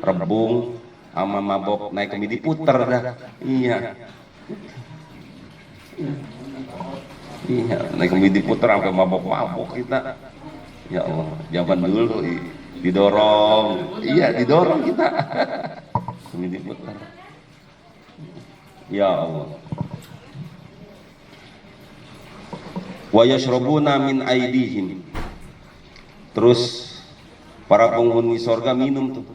rebung, sama mabok naik kemidi puter dah. Iya, naik kemidi puter sampai mabok-mabok kita. Ya Allah, zaman dulu didorong, iya didorong kita. Kemidi puter. Ya Allah. Wa yashrabuna min aidihim. Terus para penghuni sorga minum tuh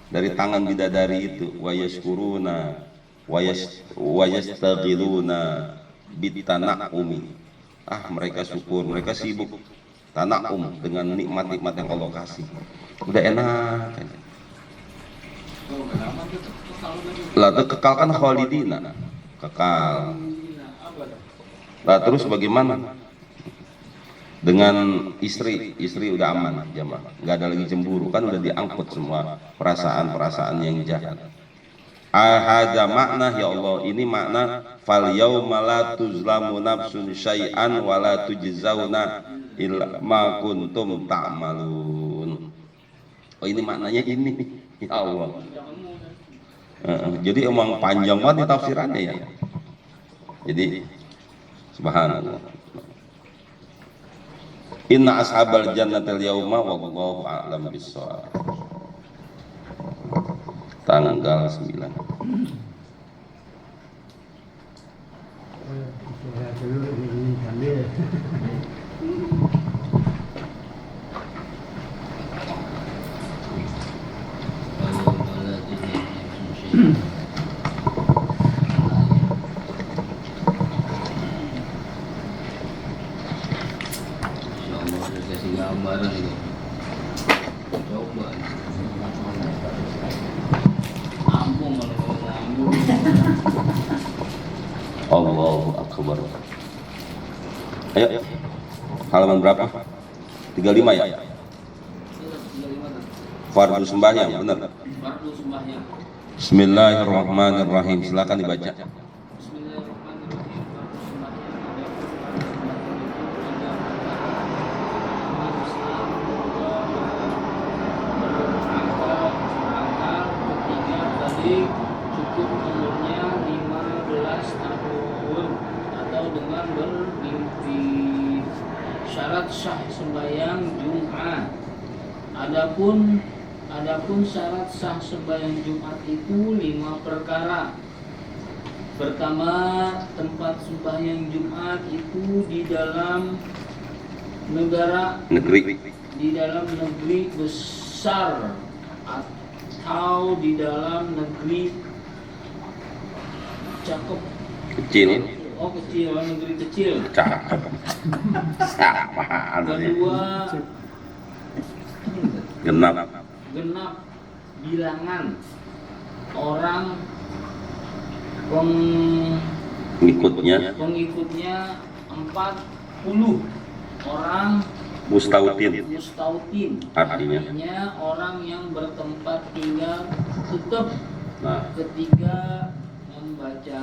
dari tangan bidadari itu. Wa yashkuruna wa yastaghiluna bitana'umi. Mereka syukur, mereka sibuk tana'um dengan nikmat-nikmat yang Allah kasih. Udah enak. Lah itu kekal kan khalidina, kekal. Lah terus bagaimana dengan istri udah aman jamaah, nggak ada lagi cemburu, kan udah diangkut semua perasaan yang jahat. Ahada makna ya Allah, ini makna fal yauma la tuzlamu nafsun syai'an wa la tujzauna illa ma kuntum ta'malun. Oh ini maknanya ini ya Allah. Jadi emang panjang banget tafsirannya ya. Jadi subhanallah. Inna ashabal jannatil yauma wallahu a'lam bissawab. Tanggal 9. Allahu Akbar. Ayo, halaman berapa? 35 ya? Fardu sembahyang, benar? Fardu sembahyang. Bismillahirrahmanirrahim. Silakan dibaca. Cukup umurnya 15 tahun atau dengan bermimpi. Syarat sah sembahyang Jumat. Adapun syarat sah sembahyang Jumat itu 5 perkara. Pertama, tempat sembahyang Jumat itu di dalam negeri besar atau di dalam negeri Kecil. Negeri kecil. Cakep. Kedua, Genap. bilangan orang Pengikutnya 40 orang mustautin. Artinya orang yang bertempat tinggal tetap. Nah, Ketiga, membaca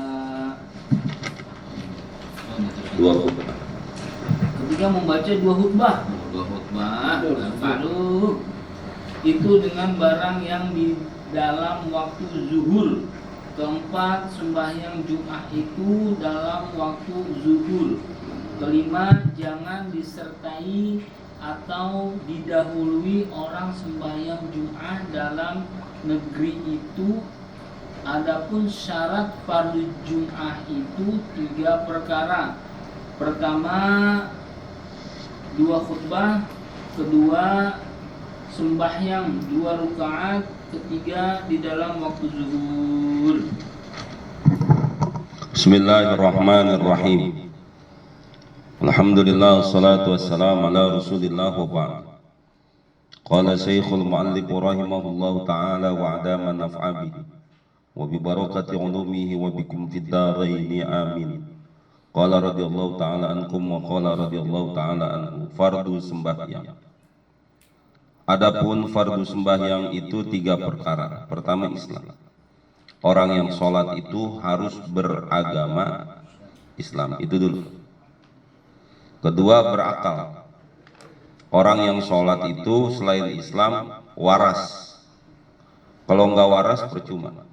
dua khutbah. Lalu itu dengan barang yang di dalam waktu zuhur. Keempat, sembahyang Jumat itu dalam waktu zuhur. Kelima, jangan disertai atau didahului orang sembahyang Jumat dalam negeri itu. Adapun syarat fardu Jumat itu 3 perkara. Pertama, 2 khutbah. Kedua, sembahyang 2 rakaat. Ketiga, di dalam waktu zuhur. Bismillahirrahmanirrahim. Alhamdulillah, salatu wassalamu ala rasulillah wa ba'd. Qala syekhul mu'allif rahimahullahu ta'ala wa adama naf'abihi. wa bi barakati ulumihi wa bikum fid dharaini amin. Qala radhiyallahu ta'ala ankum wa qala radhiyallahu ta'ala anhu. Fardu sembahyang. Adapun fardu sembahyang itu 3 perkara. Pertama, Islam. Orang yang sholat itu harus beragama Islam, itu dulu. Kedua, berakal. Orang yang sholat itu selain Islam waras. Kalau nggak waras percuma.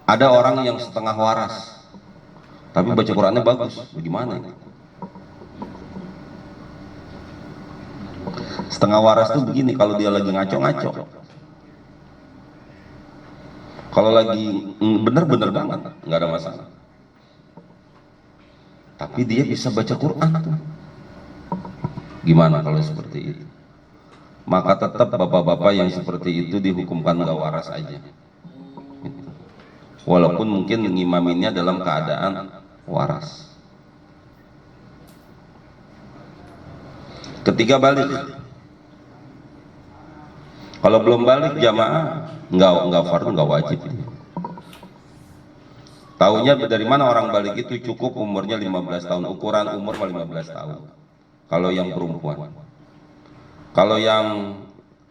Ada orang yang setengah waras, tapi baca Qurannya bagus. Bagaimana itu? Setengah waras tuh begini, kalau dia lagi ngaco-ngaco. Kalau lagi bener-bener banget, nggak ada masalah. Tapi dia bisa baca Quran tuh. Gimana kalau seperti itu? Maka tetap bapak-bapak yang seperti itu dihukumkan nggak waras aja. Walaupun mungkin ngimaminnya dalam keadaan waras. Ketiga, balik. Kalau belum balik jamaah nggak fardu, nggak wajib. Taunya dari mana orang balik itu? Cukup umurnya 15 tahun. Ukuran umur 15 tahun. Kalau yang perempuan. Kalau yang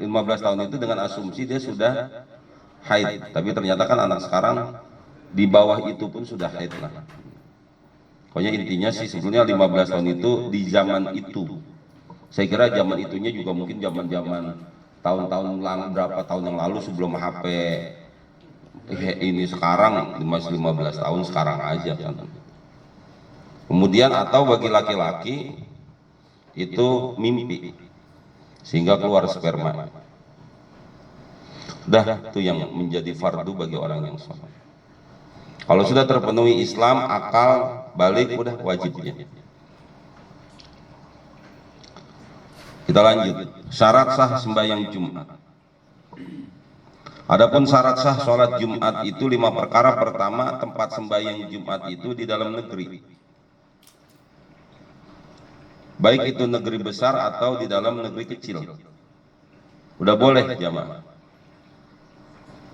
15 tahun itu dengan asumsi dia sudah haid. Tapi ternyata kan anak sekarang di bawah itu pun sudah haid lah. Pokoknya intinya sih sebetulnya 15 tahun itu di zaman itu. Saya kira zaman itunya juga mungkin zaman-zaman tahun-tahun berapa tahun yang lalu sebelum HP ini sekarang, masih 15 tahun sekarang aja kan. Kemudian atau bagi laki-laki itu mimpi sehingga keluar sperma. Udah itu yang menjadi fardu bagi orang yang sholat. Kalau sudah terpenuhi Islam, akal, balik, udah wajibnya. Kita lanjut. Syarat sah sembahyang Jumat. Adapun syarat sah sholat Jumat itu 5 perkara. Pertama, tempat sembahyang Jumat itu di dalam negeri. Baik itu negeri besar atau di dalam negeri kecil. Udah boleh jamaah.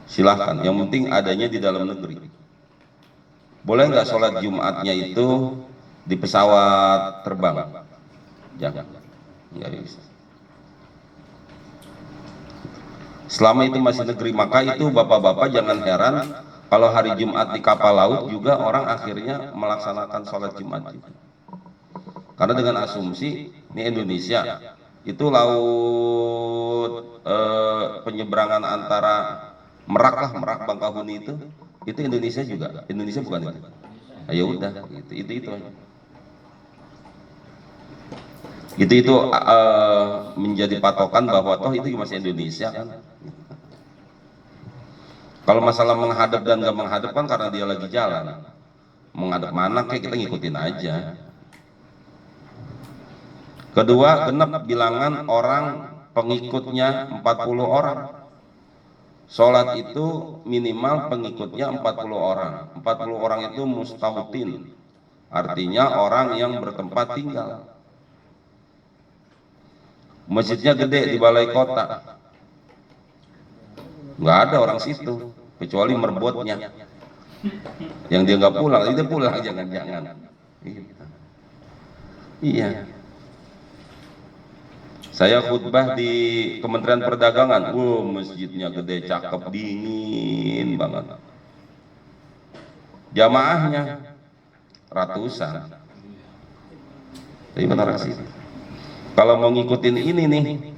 Silahkan, yang penting adanya di dalam negeri. Boleh nggak sholat Jumatnya itu di pesawat terbang? Jangan, nggak bisa. Selama itu masih negeri, maka itu bapak-bapak jangan heran kalau hari Jumat di kapal laut juga orang akhirnya melaksanakan sholat Jumat. Karena dengan asumsi ini Indonesia itu laut penyeberangan antara Merak Bangkahuni itu Indonesia juga. Indonesia bukan itu. Ayo udah, itu aja. Itu menjadi patokan bahwa toh itu masih Indonesia kan. Kalau masalah menghadap dan nggak menghadap kan karena dia lagi jalan. Menghadap mana kayak kita ngikutin aja. Kedua, genap bilangan orang pengikutnya 40 orang. Sholat itu minimal pengikutnya 40 orang. 40 orang itu mustautin, artinya orang yang bertempat tinggal. Masjidnya gede di balai kota, nggak ada orang situ kecuali merbotnya. Yang dia nggak pulang, dia pulang jangan-jangan. Iya. Saya khutbah di Kementerian Perdagangan, masjidnya gede, cakep, dingin banget. Jamaahnya ratusan. Tapi benar sih. Kalau mau ngikutin ini nih,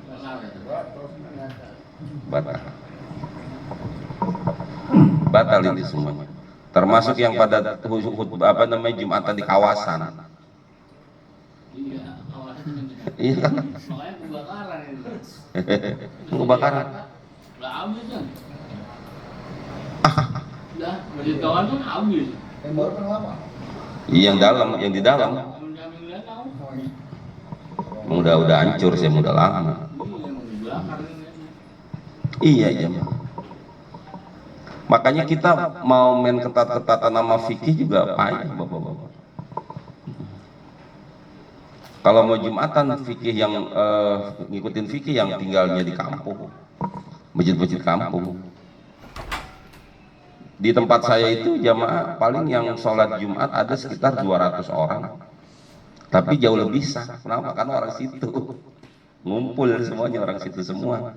batal ini semuanya. Termasuk yang pada Jumatan di kawasan. Iya kan? Kebakaran. Udah habis kan? Udah, masjid kawan tuh habis. Yang baru kan lama. Yang di dalam. Udah hancur sih, udah lama. Iya. Makanya kita mau main ketat-ketatan nama fikih juga payah bapak-bapak. Kalau mau Jumatan fikih yang ngikutin fikih yang tinggalnya di kampung, masjid-masjid kampung. Di tempat saya itu jamaah paling yang sholat Jumat ada sekitar 200 orang, tapi jauh lebih sah. Kenapa? Karena orang situ ngumpul semuanya, orang situ semua,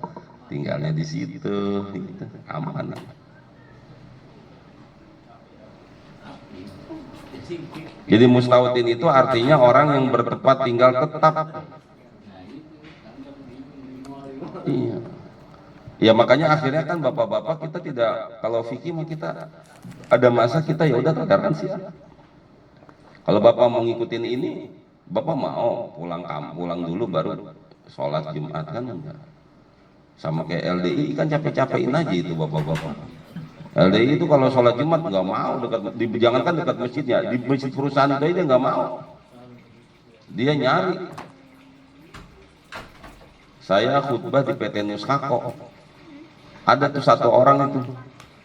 tinggalnya di situ, gitu. Aman. Jadi mustautin itu artinya orang yang bertempat tinggal tetap. Iya. Ya makanya akhirnya kan bapak-bapak kita tidak, kalau fikih mah kita ada masa kita ya udah toleransi ya. Kalau bapak mau ngikutin ini, bapak mau pulang dulu baru sholat Jumat kan enggak. Sama kayak LDI kan capek-capekin aja itu bapak-bapak. LDI itu kalau sholat Jumat nggak mau jangankan dekat masjidnya, di masjid perusahaan itu dia nggak mau. Dia nyari. Saya khutbah di PT Nuskako. Ada tuh satu orang itu,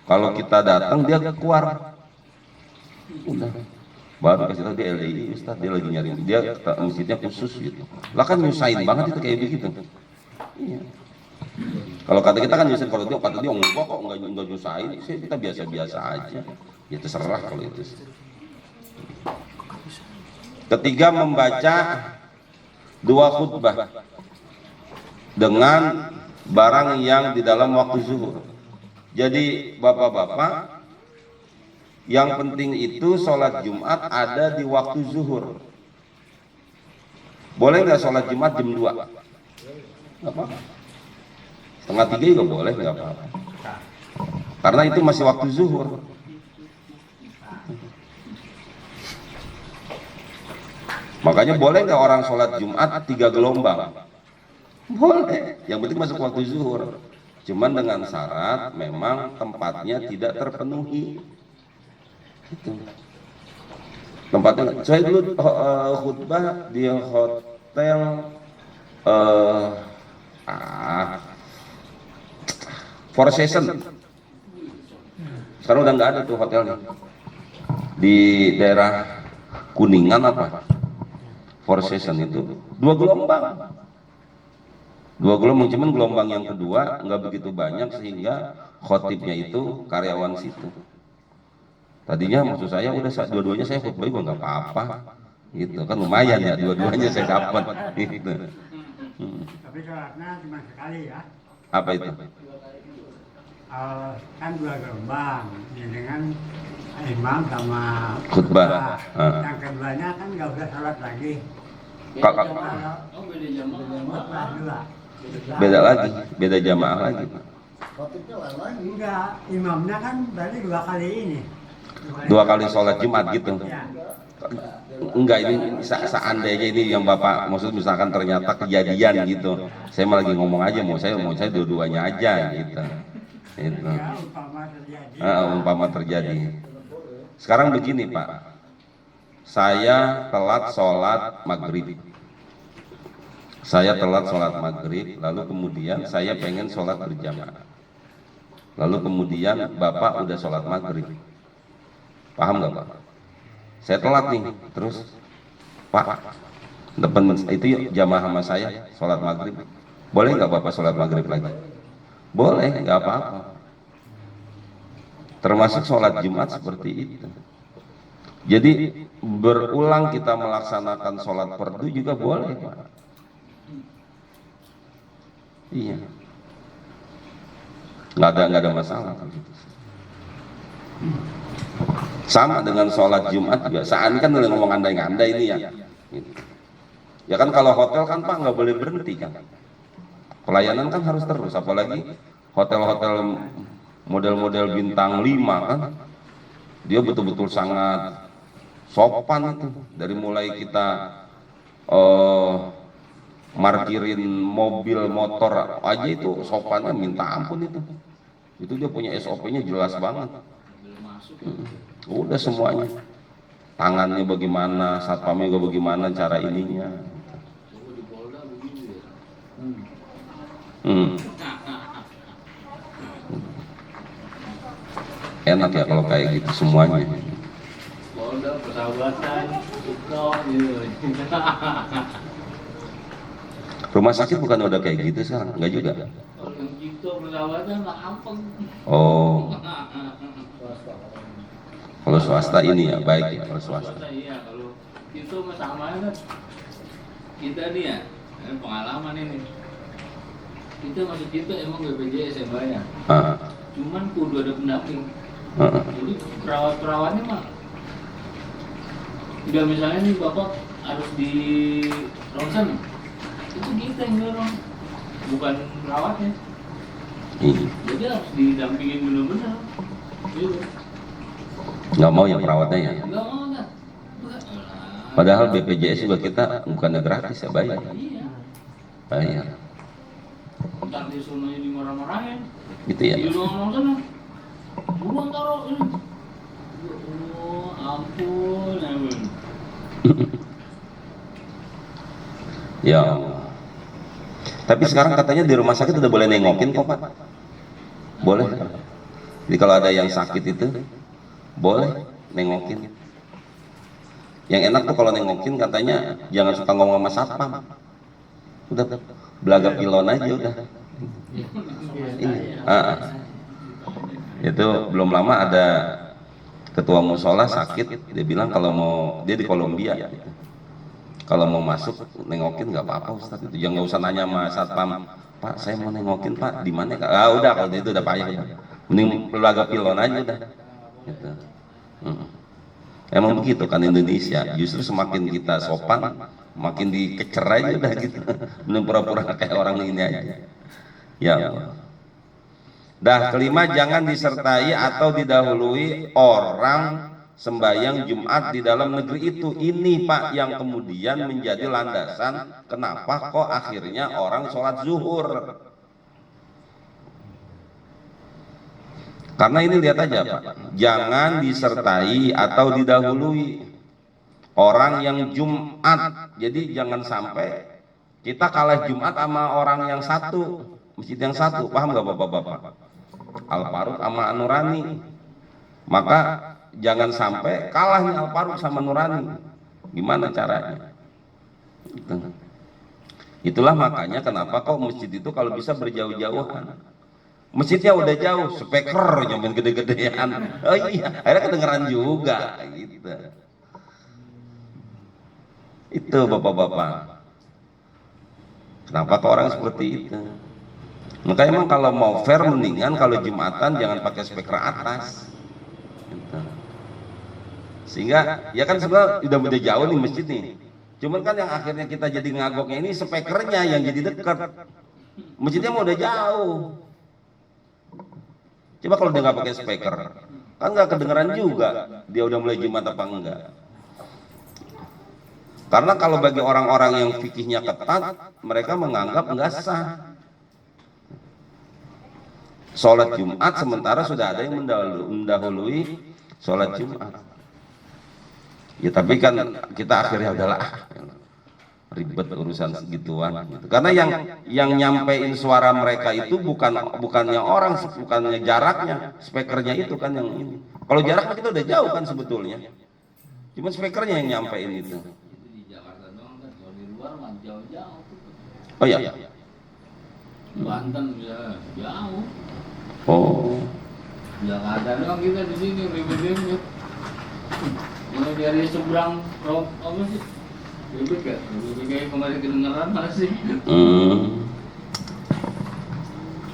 kalau kita datang dia keluar, udah, baru kasih tahu dia LDI Ustaz, dia lagi nyari, dia masjidnya khusus gitu. Lah kan nyusahin banget itu kayak begitu. Iya. Kalau kata kita kan nyusahin, kalau dia kata dia enggak kok, enggak nyusahin, kita biasa-biasa aja. Ya terserah kalau itu. Ketiga, membaca 2 khutbah dengan barang yang di dalam waktu zuhur. Jadi bapak-bapak, yang penting itu sholat Jumat ada di waktu zuhur. Boleh nggak sholat Jumat jam 2? Nggak apa-apa. Setengah 3 juga boleh, nggak apa-apa. Karena itu masih waktu zuhur. Makanya boleh nggak orang sholat Jumat 3 gelombang? Boleh, yang penting masuk waktu zuhur. Cuman dengan syarat memang tempatnya tidak terpenuhi. Gitu. Tempatnya, saya dulu khutbah di hotel Four Seasons. Sekarang udah nggak ada tuh hotelnya. Di daerah Kuningan apa? Four Seasons itu 2 gelombang. 2 gelombang, cuman gelombang yang kedua nggak begitu banyak sehingga khotibnya itu karyawan situ. Tadinya maksud saya udah dua-duanya saya khutbah juga nggak apa-apa, gitu kan lumayan ya dua-duanya saya dapat. Gitu. Tapi sholatnya cuma sekali ya. Apa itu? Kan 2 gelombang ya, dengan imam sama Khutbah. Yang keduanya kan nggak usah sholat lagi. Kakak. Beda lagi, beda jamaah lagi. Enggak, imamnya kan berarti 2 kali ini. 2 kali sholat Jumat gitu. Ya. Enggak, ini seandainya ini yang Bapak maksud misalkan ternyata kejadian gitu. Saya malah lagi ngomong aja mau saya dua-duanya aja gitu. Itu. Ya, umpama terjadi. Umpama terjadi. Sekarang begini Pak. Saya telat sholat maghrib. Lalu kemudian saya pengen sholat berjamaah. Lalu kemudian Bapak udah sholat maghrib. Paham nggak Pak? Saya telat nih, terus Pak, depan itu yuk jamaah sama saya sholat maghrib. Boleh nggak Bapak sholat maghrib lagi? Boleh, nggak apa-apa. Termasuk sholat Jumat seperti itu. Jadi berulang kita melaksanakan sholat fardu juga boleh Pak. Iya. Nggak ada masalah. Sama dengan sholat Jumat juga. Saat kan udah ngomong andai-andai ini ya. Ya kan kalau hotel kan Pak nggak boleh berhenti kan. Pelayanan kan harus terus. Apalagi hotel-hotel model-model bintang 5 kan. Dia betul-betul sangat sopan itu. Dari mulai kita markirin mobil motor aja itu sopannya minta ampun itu. Itu dia punya SOP-nya jelas banget. Udah semuanya. Tangannya bagaimana, satpamnya juga bagaimana cara ininya. Enak ya kalau kayak gitu semuanya. Rumah sakit bukan udah kayak gitu sekarang? Enggak juga. untuk perawatan lampeng. Oh, kalau swasta ini ya baik ya kalau swasta. Iya, kalau itu sama kan kita nih ya, pengalaman ini. Kita masuk itu emang BPJS ya bayar. Cuman kudu ada pendamping. Jadi perawat-perawatnya mah udah misalnya nih bapak harus di ronsen, itu kita yang dorong, bukan perawatnya. Jadi harus didampingin bener-bener. Gitu. Nggak mau ya perawatnya ya. Nggak mau nggak. Padahal BPJS juga kita bukannya gratis ya bayar. Iya. Bayar. Ntar di sono ini marah-marahin. Gitu ya. Di ruang sana. Buruan taruh ini. Oh, ampun, ampun. Ya Allah. Tapi sekarang katanya di rumah sakit udah boleh nengokin kok Pak. Boleh. Jadi kalau ada yang sakit itu boleh nengokin. Yang enak tuh kalau nengokin katanya jangan suka ngomong sama satpam. Udah belaga pilon aja udah. Ini. Itu belum lama ada ketua musola sakit, dia bilang kalau mau, dia di Kolombia gitu. Kalau mau masuk nengokin nggak apa-apa Ustaz itu, jangan nggak usah nanya sama satpam, Pak saya mau nengokin Pak di mana? Udah kalau itu udah payah ya, mending belaga pilon aja udah. Gitu. Emang begitu kan Indonesia, justru semakin kita sopan, makin dikecer aja udah gitu, mending pura-pura kayak orang ini aja. Ya Allah. Dah kelima, jangan disertai atau didahului orang sembahyang Jumat di dalam negeri itu. Ini Pak yang kemudian menjadi landasan kenapa kok akhirnya orang sholat zuhur. Karena ini lihat aja Pak, jangan disertai atau didahului orang yang Jumat. Jadi jangan sampai kita kalah Jumat sama orang yang satu, masjid yang satu, paham nggak Bapak-bapak? Al-Faruq sama Nurani, maka jangan sampai kalah nih Al-Faruq sama Nurani. Gimana caranya? Itulah makanya kenapa kok masjid itu kalau bisa berjauh-jauhan. Masjidnya udah jauh, speaker nyobain gede-gedean. Oh iya, akhirnya kedengeran juga gitu. Itu Bapak-bapak. Kenapa kok orang seperti itu? Maka emang kalau mau fair mendingan kalau Jumatan jangan pakai speaker atas. Gitu. Sehingga ya kan sebenarnya udah jauh nih masjid nih. Cuman kan yang akhirnya kita jadi ngagoknya ini speakernya yang jadi dekat. Masjidnya mau udah jauh. Coba kalau dia nggak pakai speaker, kan nggak kedengeran juga dia udah mulai Jumat apa enggak. Karena kalau bagi orang-orang yang fikihnya ketat, mereka menganggap nggak sah sholat Jumat sementara sudah ada yang mendahului sholat Jumat. Ya tapi kan kita akhirnya udahlah ribet urusan segituan gitu. Karena yang nyampein suara mereka itu bukannya orang, bukannya jaraknya, speakernya itu kan yang ini. Kalau jaraknya kita udah jauh kan sebetulnya, cuma speakernya yang nyampein itu. Di Jakarta doang kan, kalau di luar mah jauh-jauh. Oh iya. Banten ya jauh. Oh. Jakarta doang kita di sini ribet-ribet. Mulai dari seberang apa sih? Ribet gak? Ribet kayak kemarin kedengeran masih.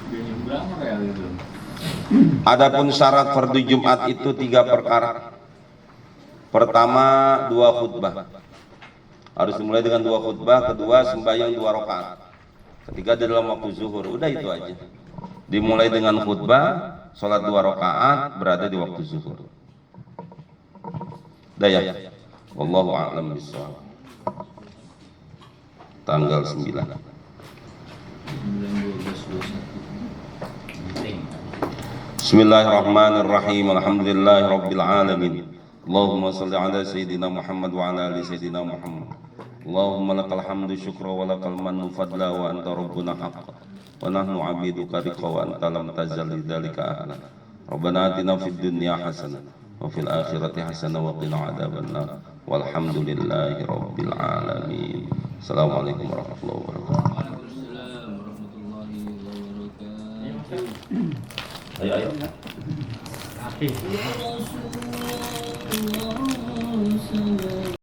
Dari berapa ya itu? Adapun syarat fardu Jumat itu 3 perkara. Pertama 2 khutbah. Harus dimulai dengan 2 khutbah. Kedua sembahyang 2 rakaat. Ketiga di dalam waktu zuhur. Udah itu aja. Dimulai dengan khutbah, sholat 2 rakaat, berada di waktu zuhur. Dah ya. Wallahu a'lam bishawab. Tanggal 9. Bismillahirrahmanirrahim. Alhamdulillahirabbil alamin. Allahumma shalli ala sayyidina Muhammad wa ala ali sayyidina Muhammad. Allahumma lakal hamdu syukra wa lakal mannu fadla wa anta rabbuna haqqa. Wa nahnu 'abiduka riqa wa anta lam tazal lidzalika ahla. Rabbana atina fid dunya hasanah wa fil akhirati hasanah wa qina adzabannar. Walhamdulillahi rabbil alamin. Assalamualaikum warahmatullahi wabarakatuh. Waalaikumsalam warahmatullahi wabarakatuh. Ayo, ayo. Oke. Ya Rasulullah